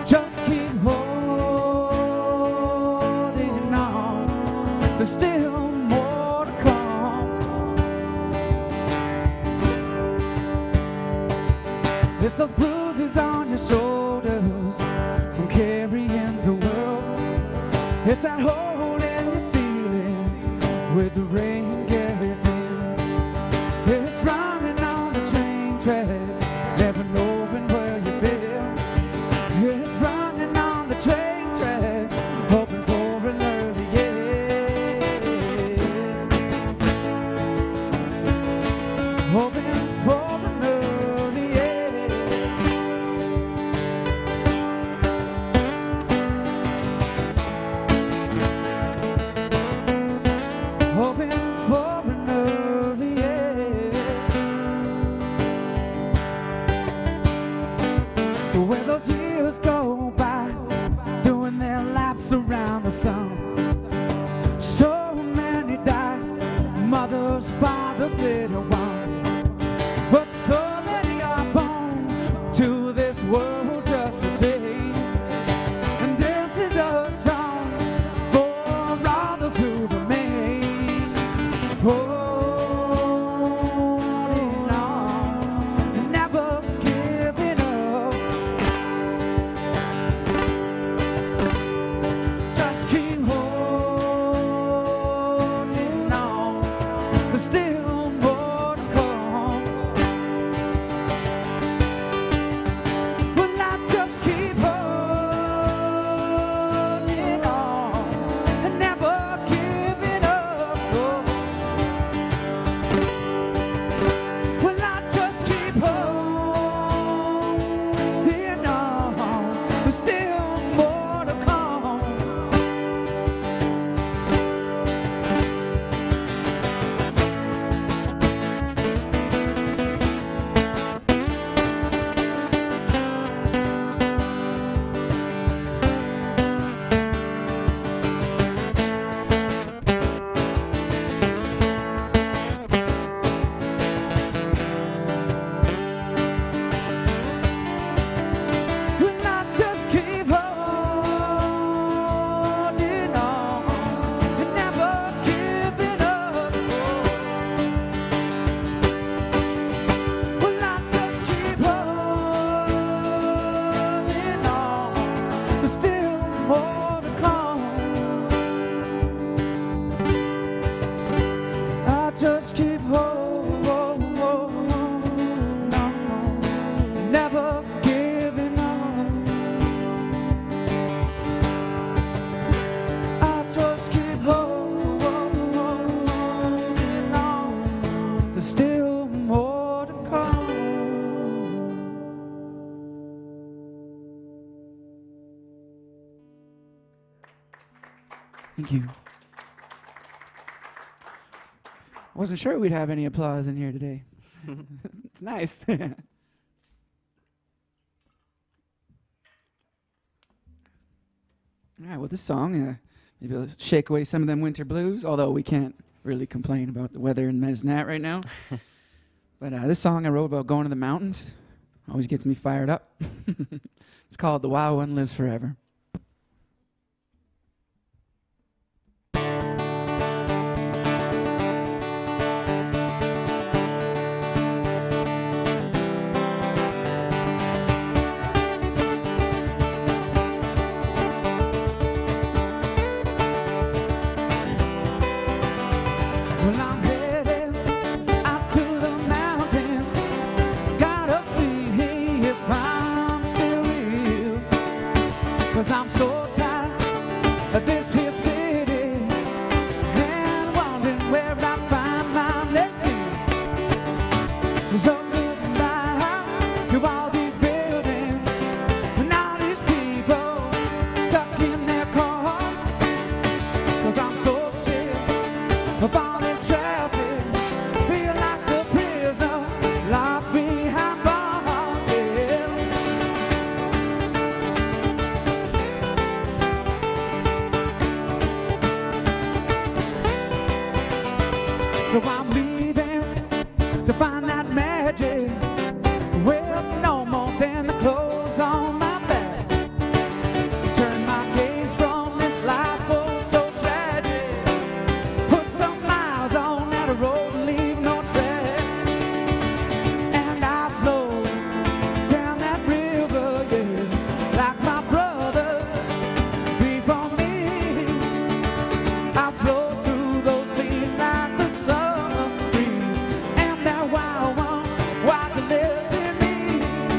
Just keep holding on. There's still more to come. It's those bruises on your shoulders from carrying the world. It's that hole in the ceiling where the rain gets in. It's running on the train track, never knowing where you've been. It's running on the train track, hoping for an early end. Hoping for an early end. Hoping for an early end. Where those years go by, doing their laps around the sun. So many die, mothers, fathers, little ones. But so many are born to this world just the same. And this is a song for all those who remain. Holding on, never giving up. Just keep holding on. There's still more to come. Will I just keep holding on and never giving up? Oh. Will I just keep holding on? There's still more to come. just keep holding on, never giving up. I just keep holding on. There's still more to come. Thank you. I wasn't sure we'd have any applause in here today. It's nice. All right, well, this song, maybe it'll shake away some of them winter blues, although we can't really complain about the weather in Mesnat right now. But this song I wrote about going to the mountains always gets me fired up. It's called The Wild One Lives Forever. Well, I'm headed out to the mountains. Gotta see if I'm still real. 'Cause I'm so tired of this here city and wondering where I find my next meal. 'Cause I'm looking back to all these buildings and all these people stuck in their cars. 'Cause I'm so sick of all this traffic, feel like a prisoner locked behind bars, yeah. So I'm leaving to find that magic, with no more than the clothes on my back. Turn my gaze from this life, oh so tragic. Put some miles on that road and leave no track. And I flow down that river, yeah, like my brothers before me. I flow through those leaves like the summer breeze. And that wild one, wild that lives in me,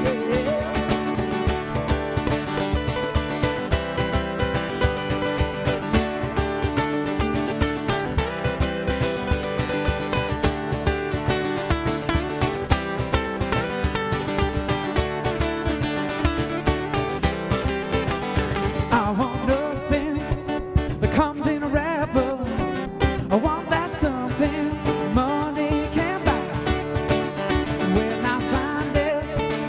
yeah. I want nothing that comes in a wrapper. I want that something money can buy. When I find it,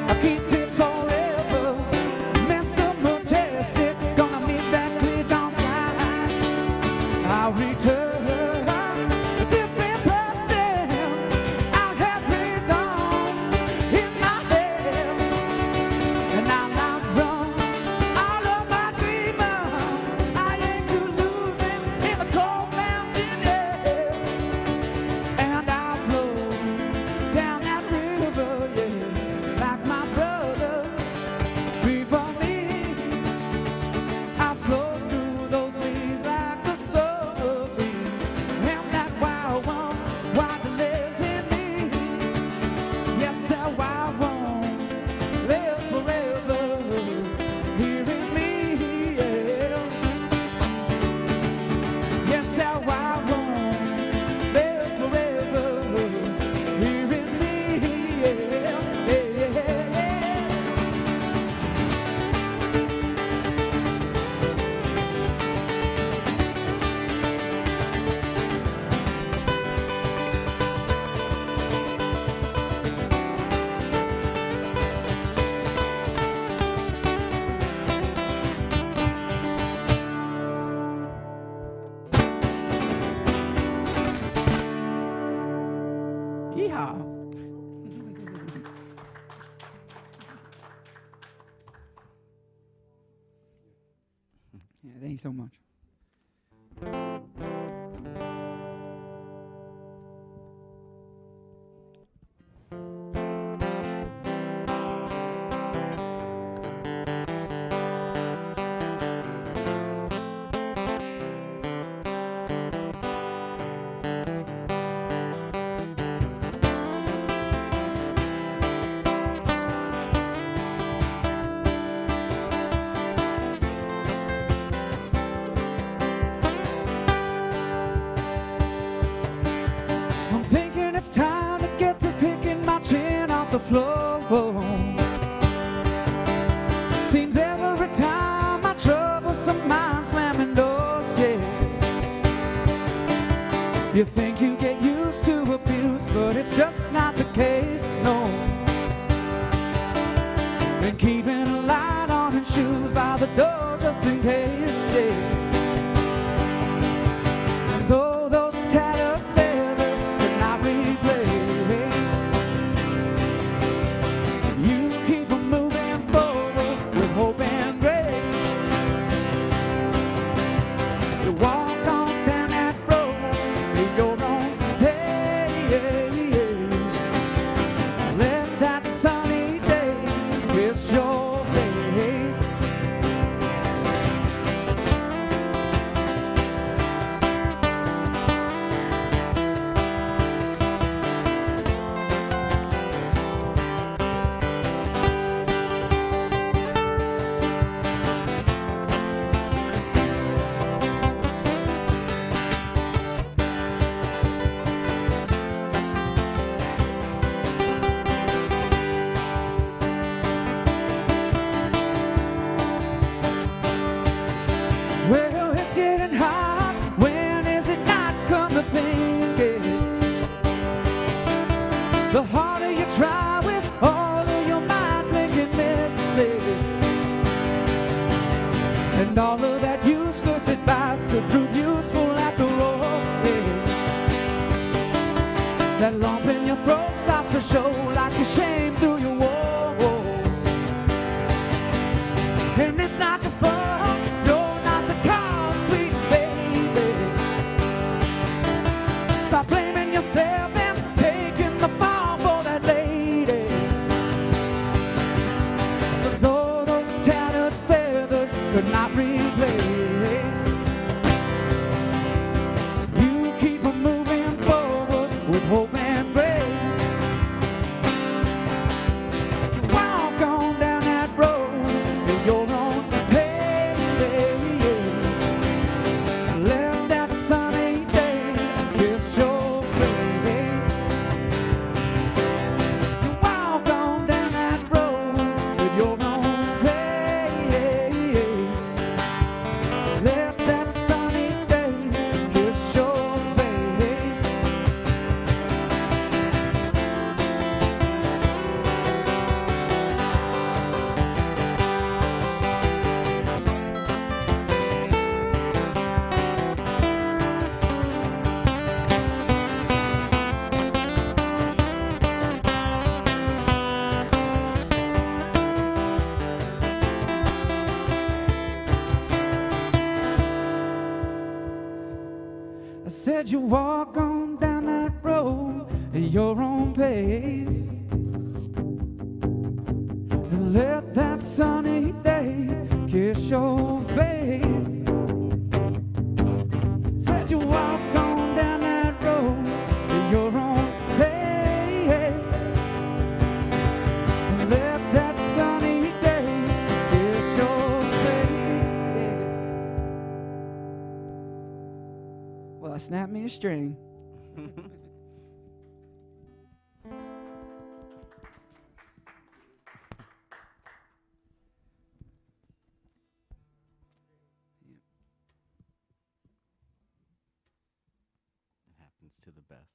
I'll keep it forever. Mr. Majestic, gonna meet that kid on side. I'll return a different person. I'll have rhythm in my head, and I'll outrun all of my dreamers. I ain't too losing in the cold mountain air. And I flow down that river, yeah, like my brother before me. I flow through those leaves like the summer breeze. And that wild one, wild that lives in me. Yes, that wild one lives forever here in me, yeah. Yes, that wild one lives forever here in me, yeah, yeah, yeah. Yeehaw. Yeah, thank you so much. off the floor. Seems every time my troublesome mind slamming doors, yeah. You think you get used to abuse, but it's just not the case, no. Been keeping a light on and shoes by the door just in case, yeah. And though those tattered feathers cannot replace, you keep on moving forward with hope and grace. You walk on down that road in your own pace. Let that sunny day kiss your face. Well, it's getting hot. When is it not come to think it? The harder you try with all of your mind thinking missing, and all of that useless advice could prove useful after all, yeah. That lump in your throat starts to show like a shame through your walls. And it's not your fault, no, not the cause, sweet baby. Stop blaming yourself and taking the fall for that lady. 'Cause all those tattered feathers could not replace. You keep on moving forward with hope and grace. Walk on down that road in your own pace. Let that sunny day kiss your face. Walk on down that road with your own pace. Let that sunny day kiss your face. I said you walk on down that road at your own pace, and let that sunny day kiss your face. Said you walk on down that road at your own pace, and let that sunny day kiss your face. Well, I snapped me a string. It happens to the best.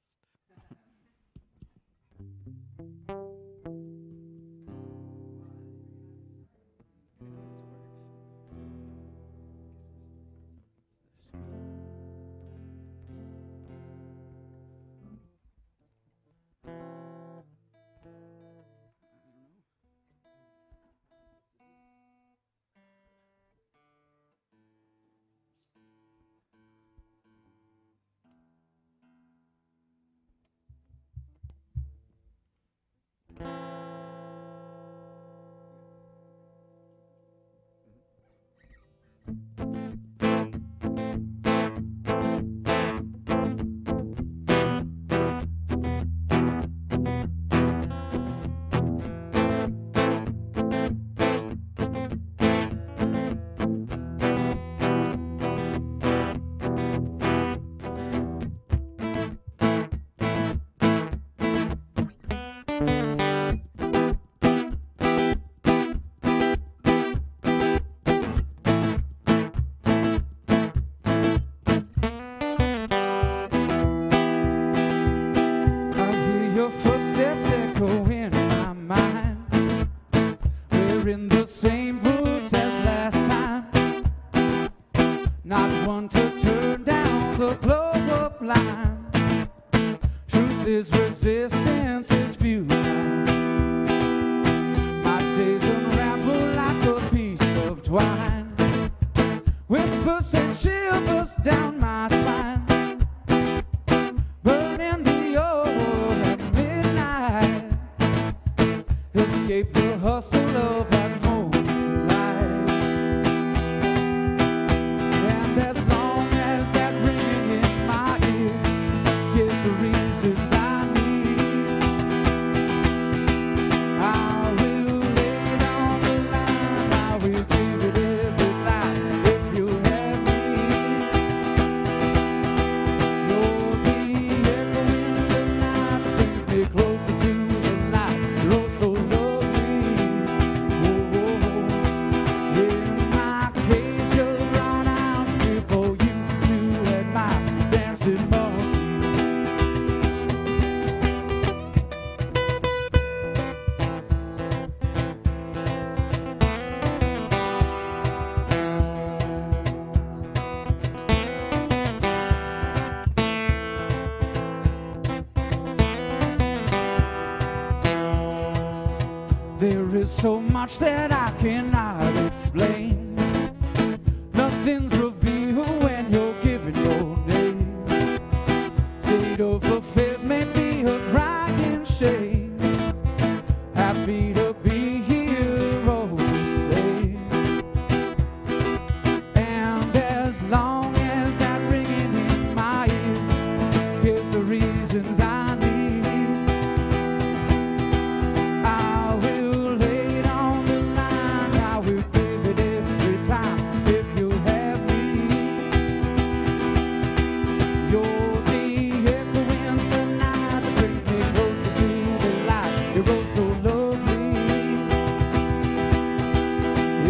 this resistance is futile. My days unravel like a piece of twine. Whispers and shivers down my spine, burning the oil at midnight. Escape the hustle of that moment life. And as long as that ringing in my ears gives the reasons I need, I will lay it on the line. I will give it every time. If you have me, you're the echo in the night, brings me closer to the light. You're oh so lovely. Oh, oh, oh. In my cage, you'll run out here for you to admire, dancing monkey. There is so much that I cannot explain. Nothing's revealed when you're given your name. State of affairs may be a crying shame. Happy to be here, always say. And as long as that ringing in my ears gives the reasons I need, I will lay it on the line. I will give it every time. If you have me, you're the echo in the night that brings me closer to the light. You're oh so lovely.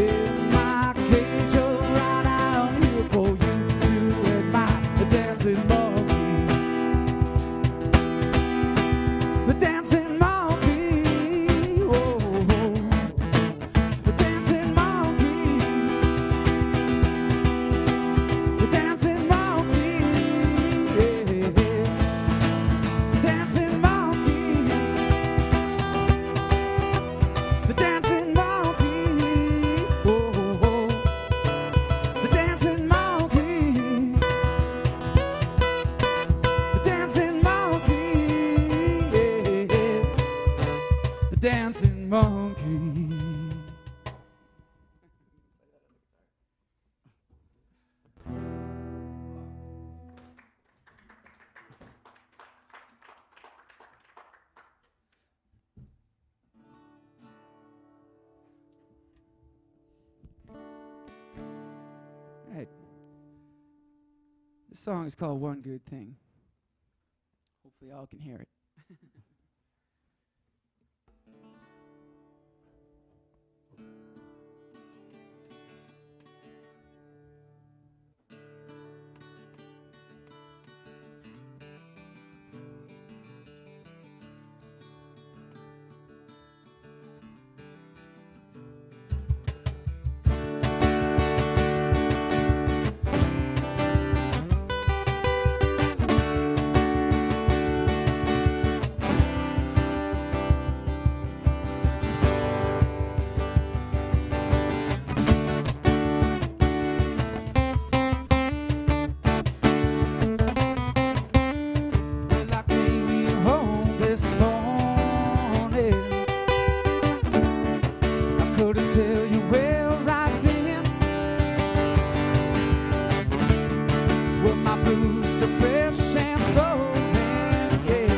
In my cage, you're right out here for you to admire, the dancing monkey. The dancing monkey. Oh, oh. The dancing monkey. The dancing monkey. Yeah. The dancing monkey. The dancing monkey. Oh, oh. The dancing monkey. The dancing monkey. Yeah. The dancing monkey. Right. This song is called One Good Thing. Hopefully y'all can hear it. Well, I came home this morning. I couldn't tell you where I've been. Were my blues still fresh and soaking? Yeah.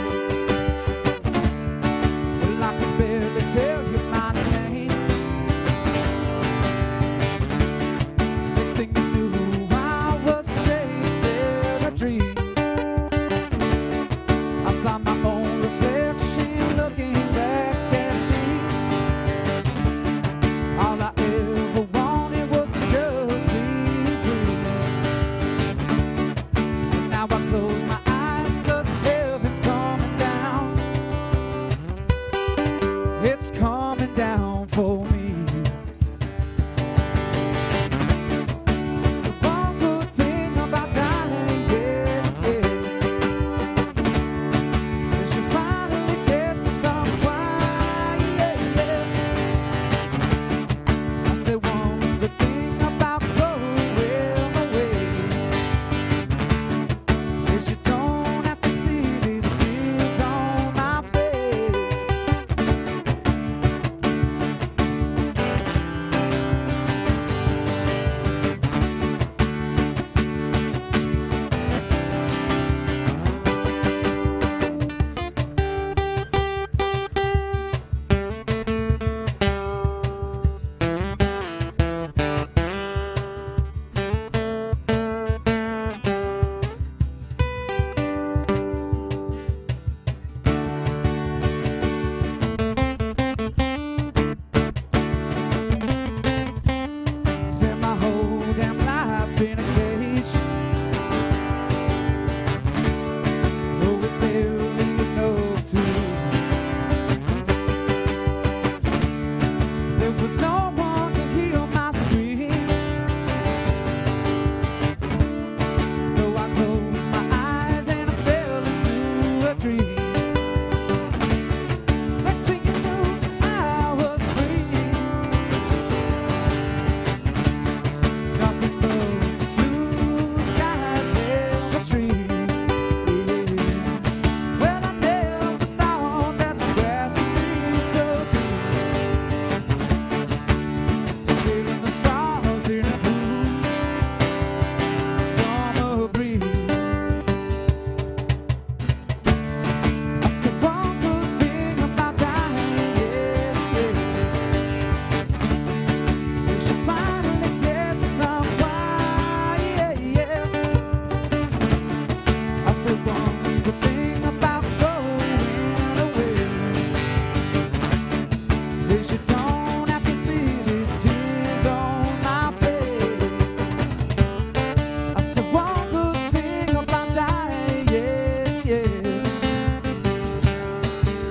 Well, I could barely tell you my name. Next thing you knew, I was chasing a dream. I saw my own reflection looking back at me. All I ever wanted was to just be free. And now I close my eyes 'cause heaven's coming down. It's coming down for me. So one good thing about dying, yeah, yeah. 'Cause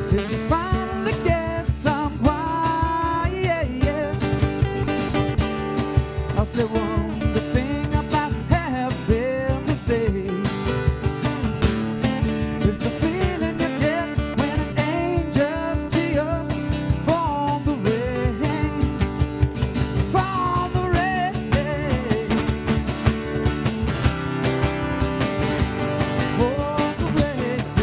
till you finally get some quiet. I said one good thing about having to stay is the feeling you get when an angel's tears from the rain, from the rain, from the rain,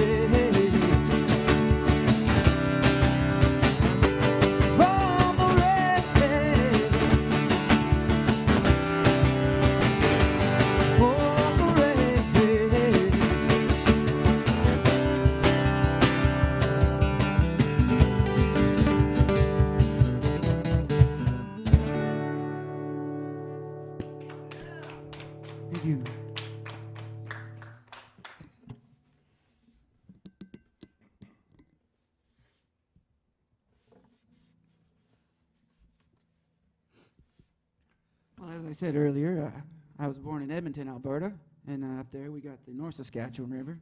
from the Thank you. Well, as I said earlier, I was born in Edmonton, Alberta, and up there we got the North Saskatchewan River.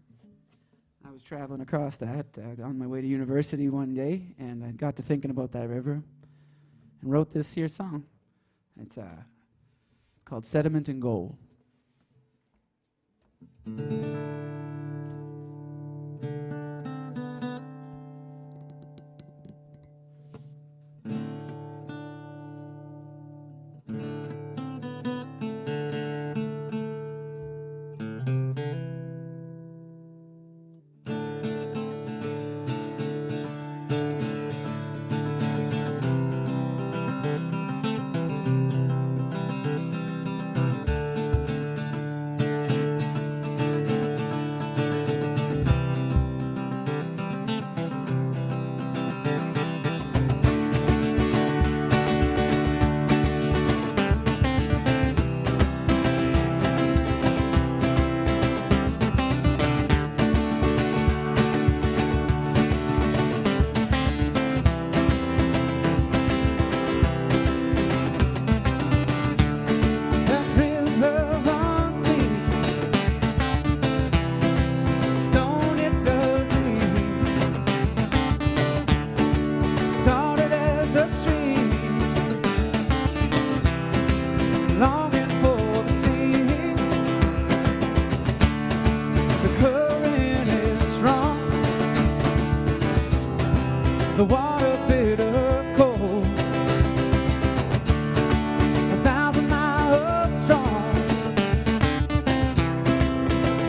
I was traveling across that on my way to university one day, and I got to thinking about that river and wrote this here song. It's called Sediment and Gold. The water bitter cold, 1,000 miles strong,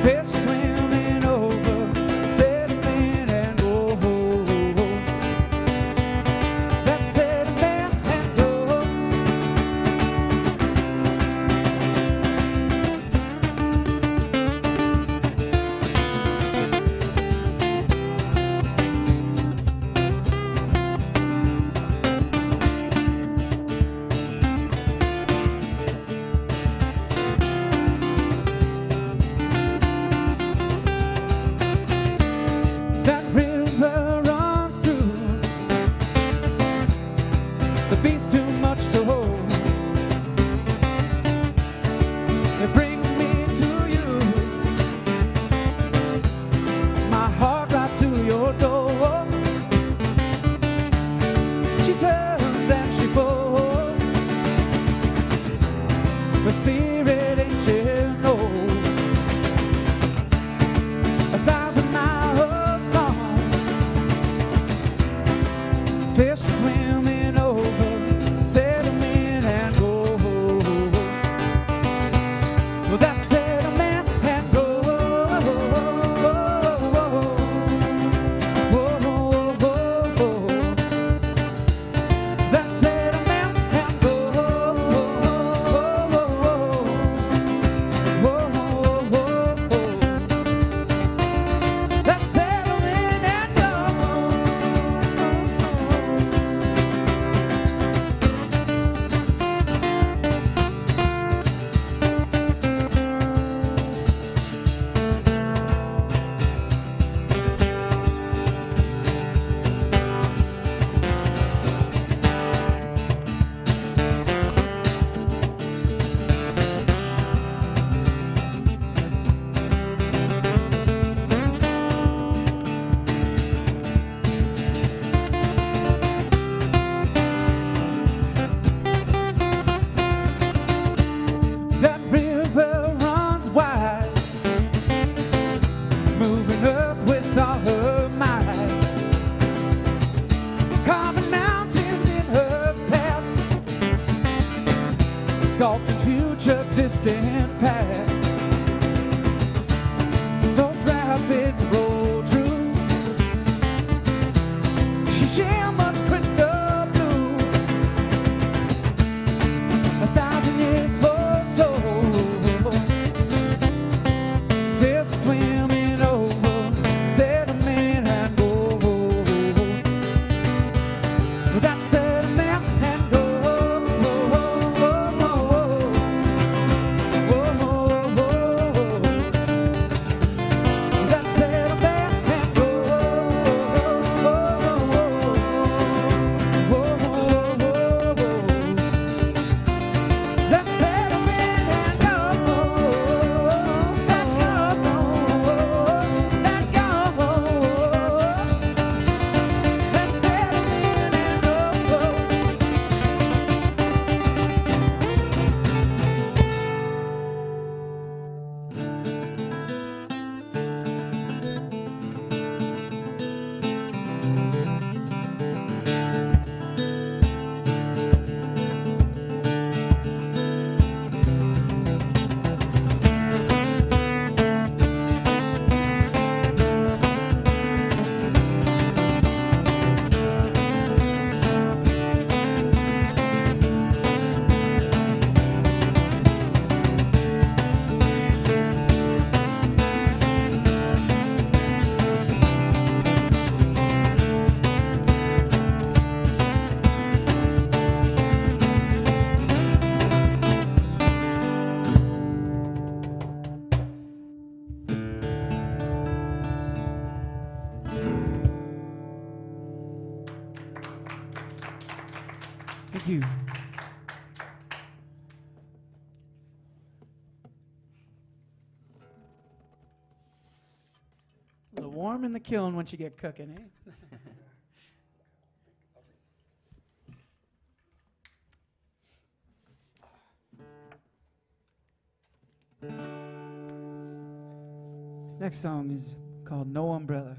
fish swimming over sediment and gold. That's sediment and gold. That river runs through the beat's too much to hold. It brings me to you, my heart right to your door. She turns and she falls, but spirit ain't she knows. 1,000 miles long, fish swimming over Thank you. A little warm in the kiln once you get cooking, eh? This next song is called No Umbrella.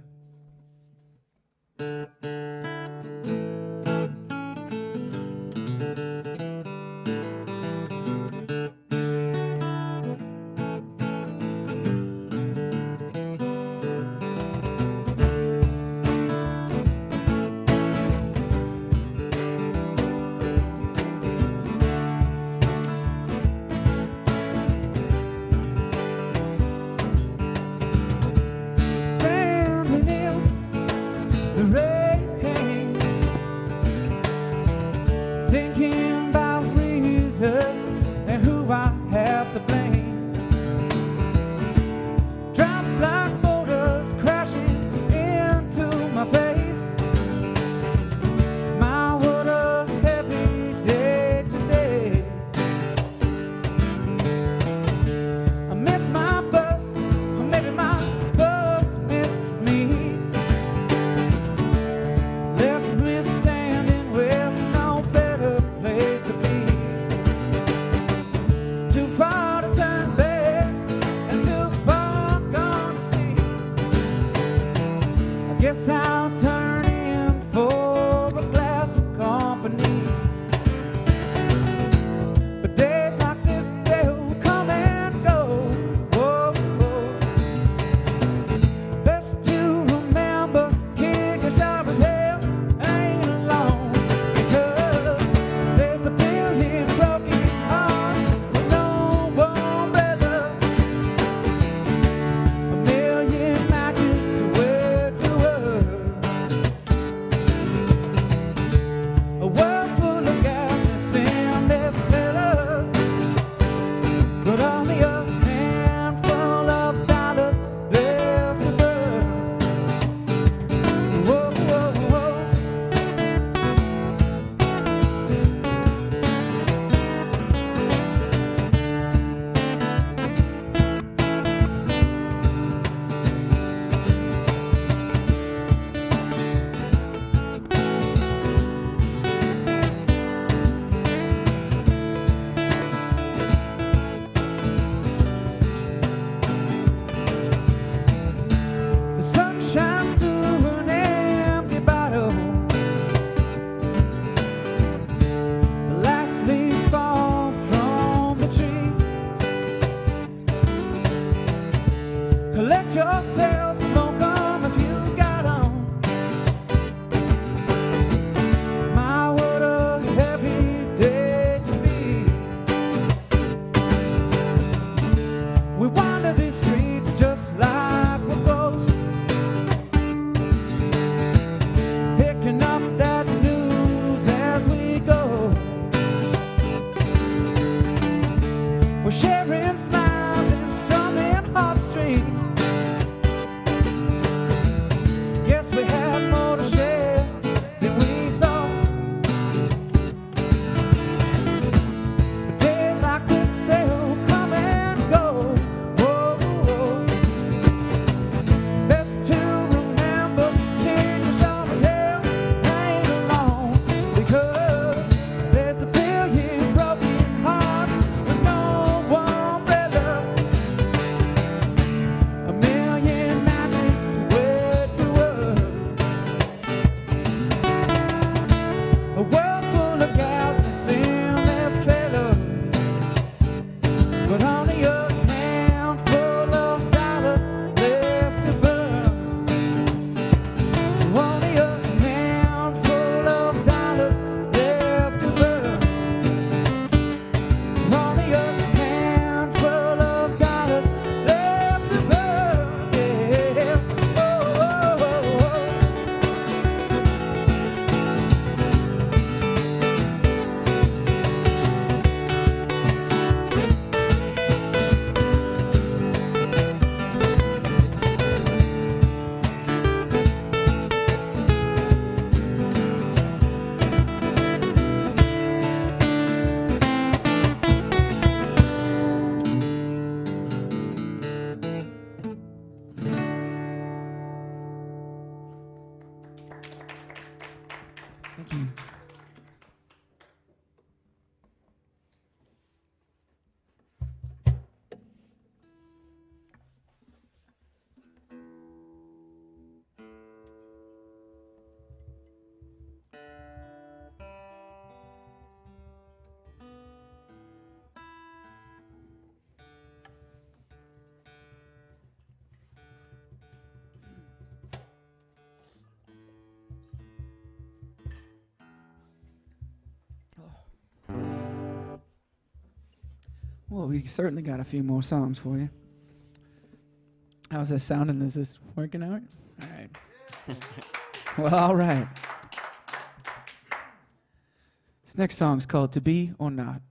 Standing in the rain, thinking about reason and who I have to blame. Drops like boulders crashing into my face. My, what a heavy day today. I miss my bus, or maybe my bus missed me. Left me standing with no better place to be. Too far to turn back and too far gone to see. I guess I'll turn in for a glass of company. But days like this, they'll come and go. Whoa, whoa. Best to remember, kid, you're sharp as hell, ain't alone. Because there's a billion broken hearts with no umbrella. A million matches to wear to her. Thank you. Well, we certainly got a few more songs for you. How's this sounding? Is this working out? All right. Well, all right. This next song's called To Be or Not.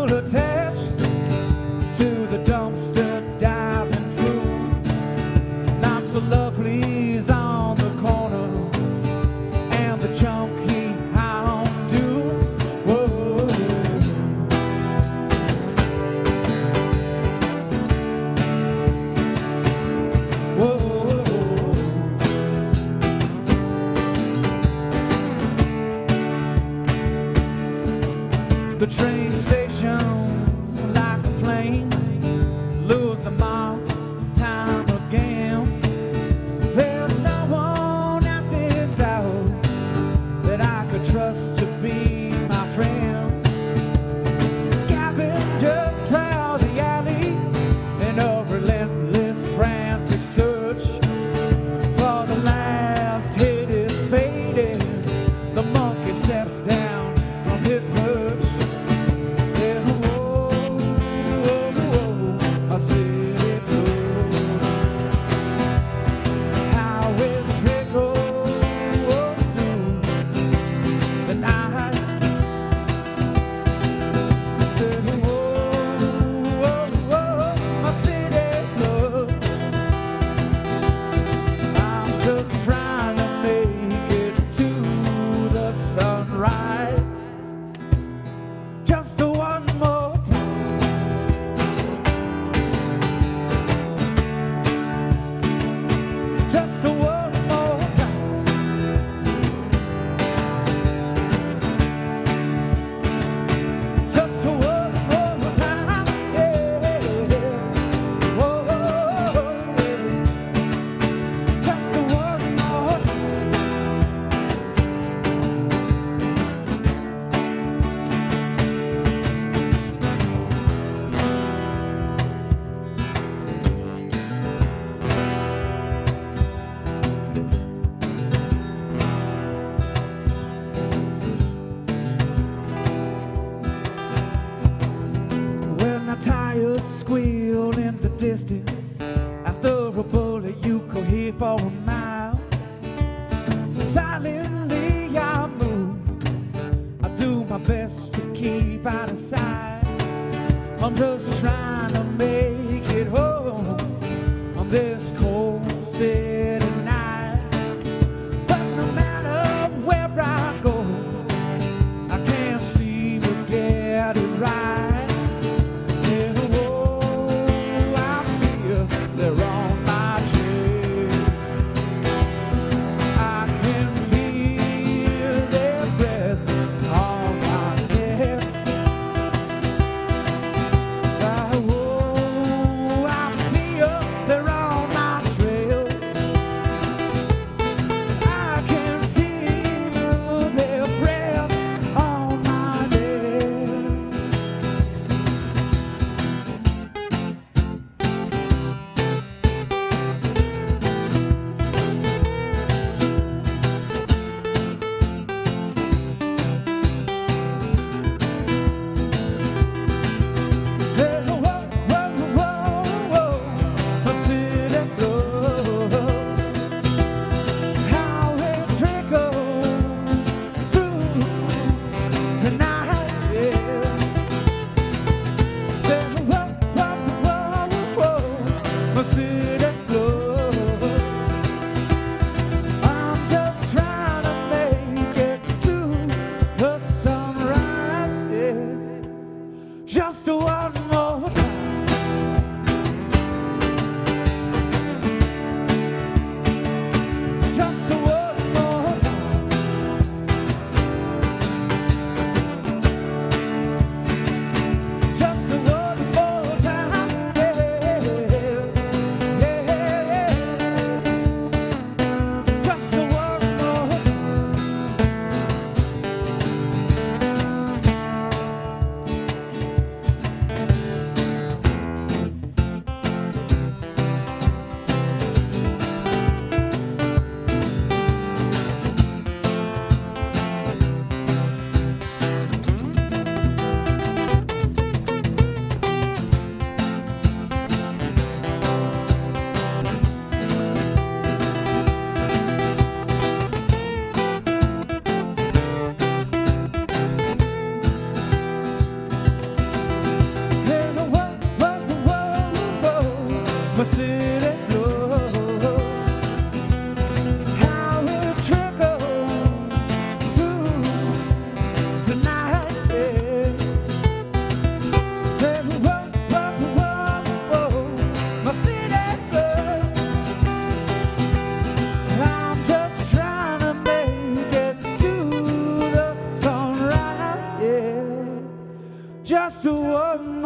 still attached to the dumpster diving through. Not so lovely's on the corner, and the junkie hound do. Whoa. Whoa. The train station, like a flame, lose the mark time again. There's no one at this hour that I could trust to be my friend. Scavengers prowl the alley in a relentless, frantic search for the last hit is faded. The monkey steps down from his perch. Tires squeal in the distance. After a bullet you could hear for a mile. Silently I move, I do my best to keep out of sight. I'm just trying to make it home on this cold city night. But no matter where I go, I can't seem to get it right. They're on my trail. I can feel their breath on my neck. I feel they're on my trail. I can feel their breath on my neck. Just one more time. Just one more time. Just one more time. Yeah, yeah, yeah. Just one more time.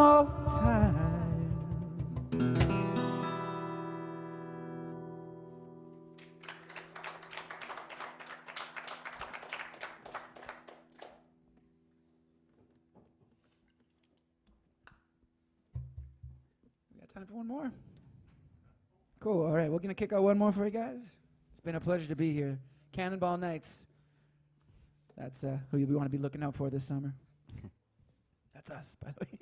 more time. We got time for one more? Cool. All right, we're going to kick out one more for you guys. It's been a pleasure to be here. Cannonball Knights. That's who we want to be looking out for this summer. That's us, by the way.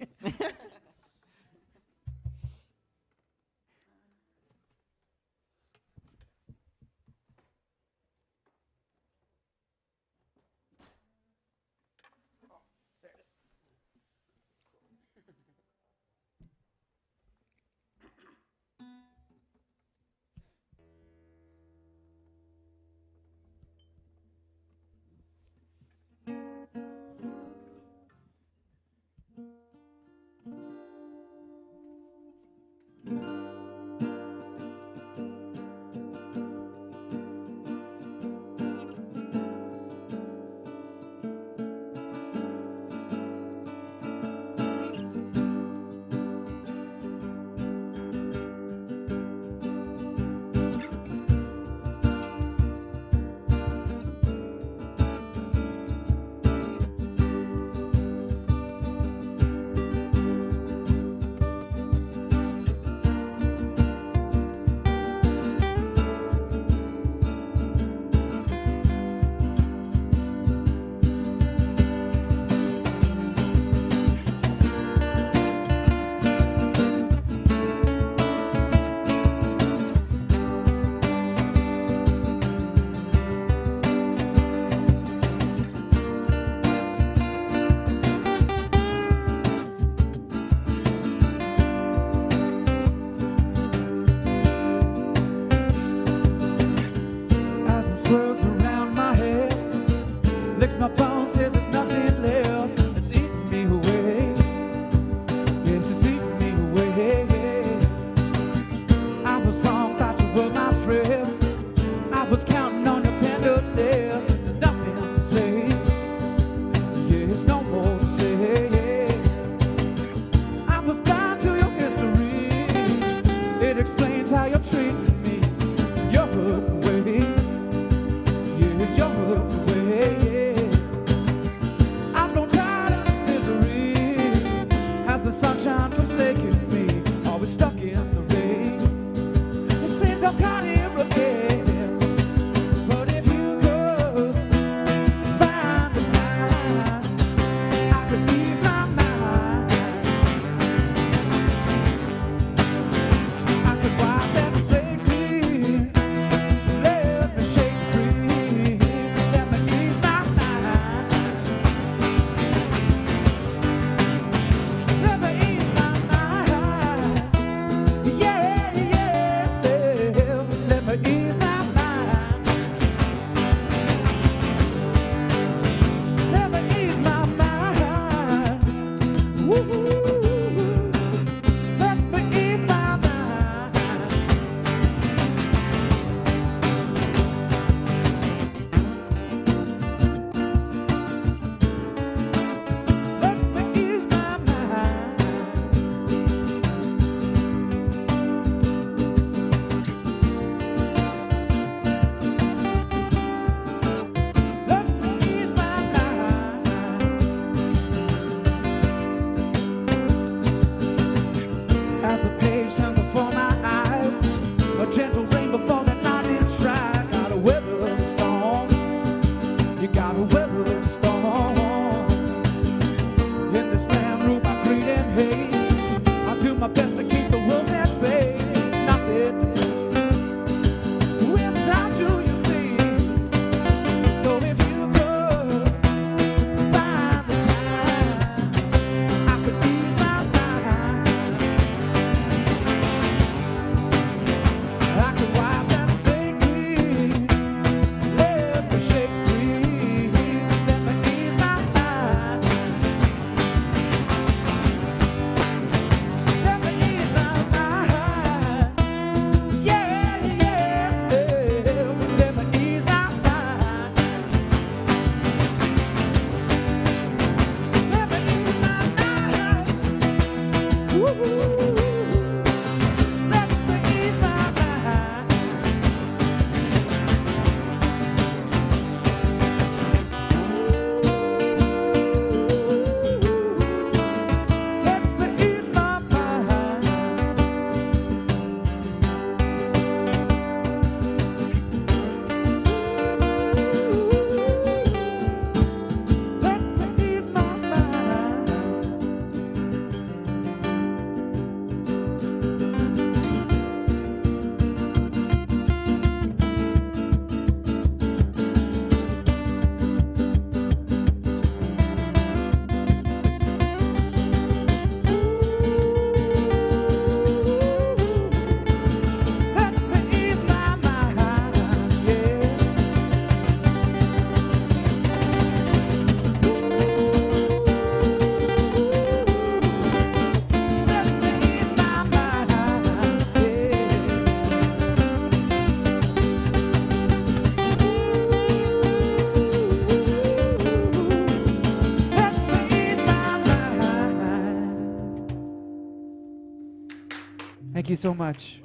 My bones till there's nothing left. It's eating me away. Yes, it's eating me away. I was wrong, thought you were my friend. I was counting on your tenderness. There's nothing left to say. Yes, no more to say. I was blind to your history. It explains how you're treating me. You're hurt away. Yes, you're hurt away. The sunshine forsaking me, always stuck in the rain. It seems I'm caught here again. But if you could find the time, I could ease my mind. I could wipe that slate clean, let me shake free, let me ease my mind. Let me ease my mind. Yeah, yeah, yeah. Let me ease my mind. Let me ease my mind. Woo-hoo. Let me ease my mind. Let me ease my mind. Let me ease my mind. As the page turns before my eyes, a gentle rain before the lightning strike. Gotta weather the storm. You gotta weather the storm. In this land ruled by greed and hate, I'll do my best to keep the wolves at bay. Nothing to do without you, you see. So if you could find the time, I could ease my mind. I could wipe that slate clean, let me shake free, let me ease my mind. Let me ease Let me ease my mind. Let me ease my mind. Let me ease my mind. Let me ease my mind, yeah. Let me ease my mind, yeah. Let me ease my mind. Thank you so much.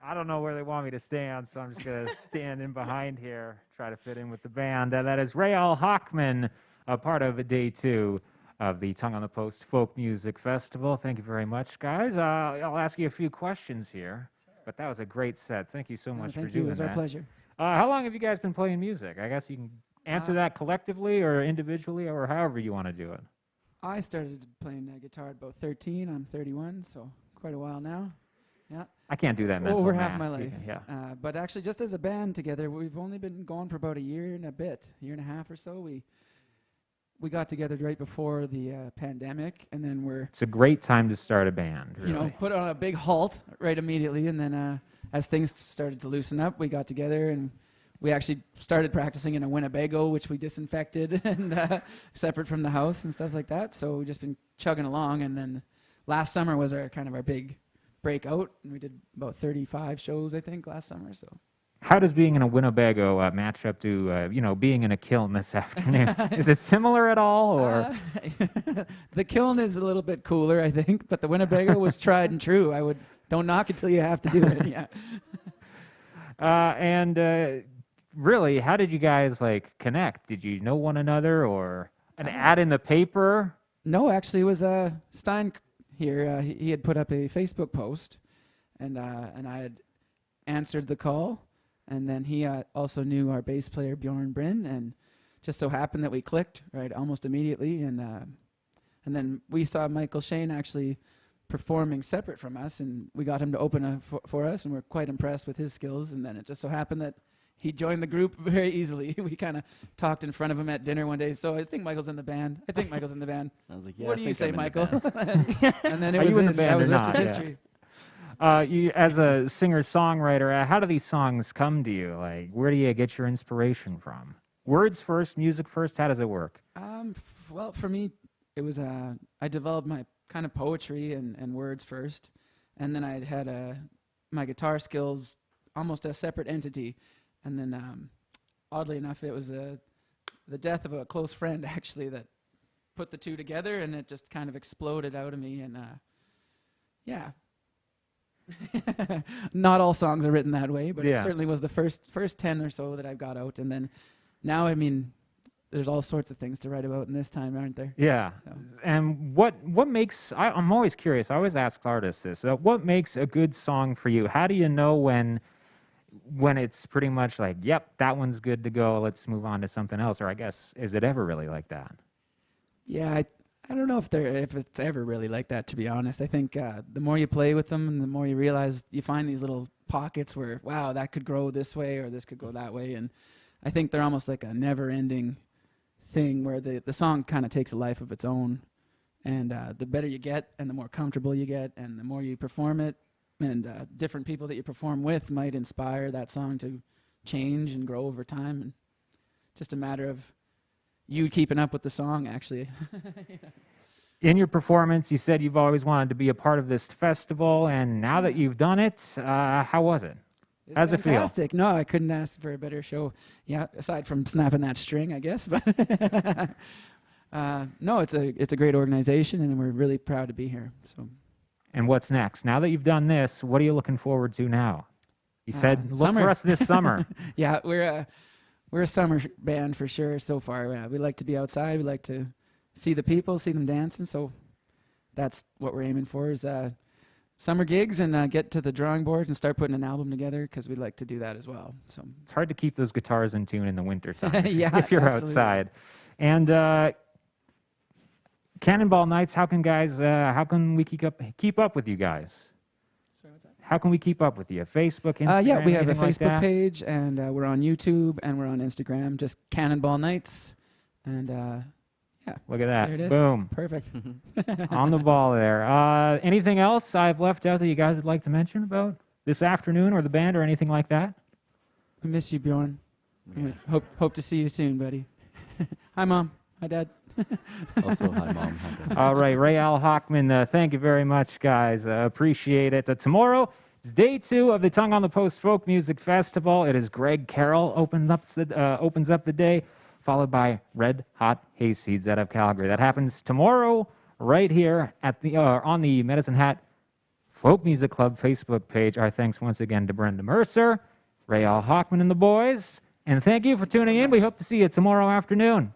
I don't know where they want me to stand, so I'm just going to stand in behind here, try to fit in with the band. That is Ray-Al Hochman, a part of day 2 of the Tongue on the Post Folk Music Festival. Thank you very much, guys. I'll ask you a few questions here, but that was a great set. Thank you so much for Thank doing you. It was that. our pleasure. How long have you guys been playing music? I guess you can answer that collectively or individually or however you want to do it. I started playing guitar at about 13. I'm 31, so quite a while now. Yeah. I can't do that mental Over math. half my life. Yeah. But actually, just as a band together, we've only been going for about a year and a bit, year and a half or so. We got together right before the pandemic, and then It's a great time to start a band, really. put on a big halt right immediately. And then as things started to loosen up, we got together and we actually started practicing in a Winnebago, which we disinfected and separate from the house and stuff like that. So we've just been chugging along. And then last summer was our big breakout, and we did about 35 shows, I think, last summer. So How does being in a Winnebago match up to, being in a kiln this afternoon? Is it similar at all, or? The kiln is a little bit cooler, I think, but the Winnebago was tried and true. Don't knock it till you have to do it. Yeah. Really, how did you guys connect? Did you know one another, or an ad in the paper? No, actually, it was Stein here. He had put up a Facebook post, and I had answered the call, and then he also knew our bass player Bjorn Bryn, and just so happened that we clicked right almost immediately, and then we saw Michael Shane actually performing separate from us, and we got him to open for us, and we're quite impressed with his skills. And then it just so happened that he joined the group very easily. We kind of talked in front of him at dinner one day. So I think Michael's in the band. I was like, yeah. What do you say, Michael? And then it was in the band that was or the rest not? is history. You, as a singer-songwriter, how do these songs come to you? Where do you get your inspiration from? Words first, music first? How does it work? Well, for me, it was I developed my kind of poetry and words first, and then I had my guitar skills almost a separate entity. And then, oddly enough, it was the death of a close friend, actually, that put the two together, and it just kind of exploded out of me. And, yeah. Not all songs are written that way, but it certainly was the first 10 or so that I've got out. And then now, I mean, there's all sorts of things to write about in this time, aren't there? Yeah. So. And what makes, I'm always curious, I always ask artists this, what makes a good song for you? How do you know when it's pretty much yep, that one's good to go, let's move on to something else? Or I guess, is it ever really like that? Yeah, I don't know if it's ever really like that, to be honest. I think the more you play with them and the more you realize, you find these little pockets where, wow, that could grow this way or this could go that way. And I think they're almost like a never-ending thing where the song kind of takes a life of its own. And the better you get and the more comfortable you get and the more you perform it, and different people that you perform with might inspire that song to change and grow over time. And just a matter of you keeping up with the song, actually. Yeah. In your performance, you said you've always wanted to be a part of this festival, and now that you've done it, how was it? It's How's it feel? fantastic. No, I couldn't ask for a better show. Yeah, aside from snapping that string, I guess. But no, it's a great organization, and we're really proud to be here. So. And what's next? Now that you've done this, what are you looking forward to now? You said look summer. for us this summer. Yeah, we're a summer band for sure so far. Yeah, we like to be outside. We like to see the people, see them dancing. So that's what we're aiming for is summer gigs and get to the drawing board and start putting an album together because we'd like to do that as well. So It's hard to keep those guitars in tune in the wintertime Yeah, if you're absolutely. outside. And Cannonball Knights, how can we keep up with you guys? How can we keep up with you? Facebook, Instagram, yeah, we have a anything like Facebook that? page, and we're on YouTube, and we're on Instagram, just Cannonball Knights. And yeah, Look at that. there it is. Boom. Perfect. On the ball there. Anything else I've left out that you guys would like to mention about this afternoon or the band or anything like that? We miss you, Bjorn. We hope to see you soon, buddy. Hi, Mom. Hi, Dad. Also, hi, Mom. Hi, Dad. All right, Ray-Al Hochman, thank you very much, guys. Appreciate it. Tomorrow is day 2 of the Tongue on the Post Folk Music Festival. It is Greg Carroll opens up the day, followed by Red Hot Hayseeds out of Calgary. That happens tomorrow right here at the on the Medicine Hat Folk Music Club Facebook page. Our thanks once again to Brenda Mercer, Ray-Al Hochman and the boys. And thank you for tuning in. We hope to see you tomorrow afternoon.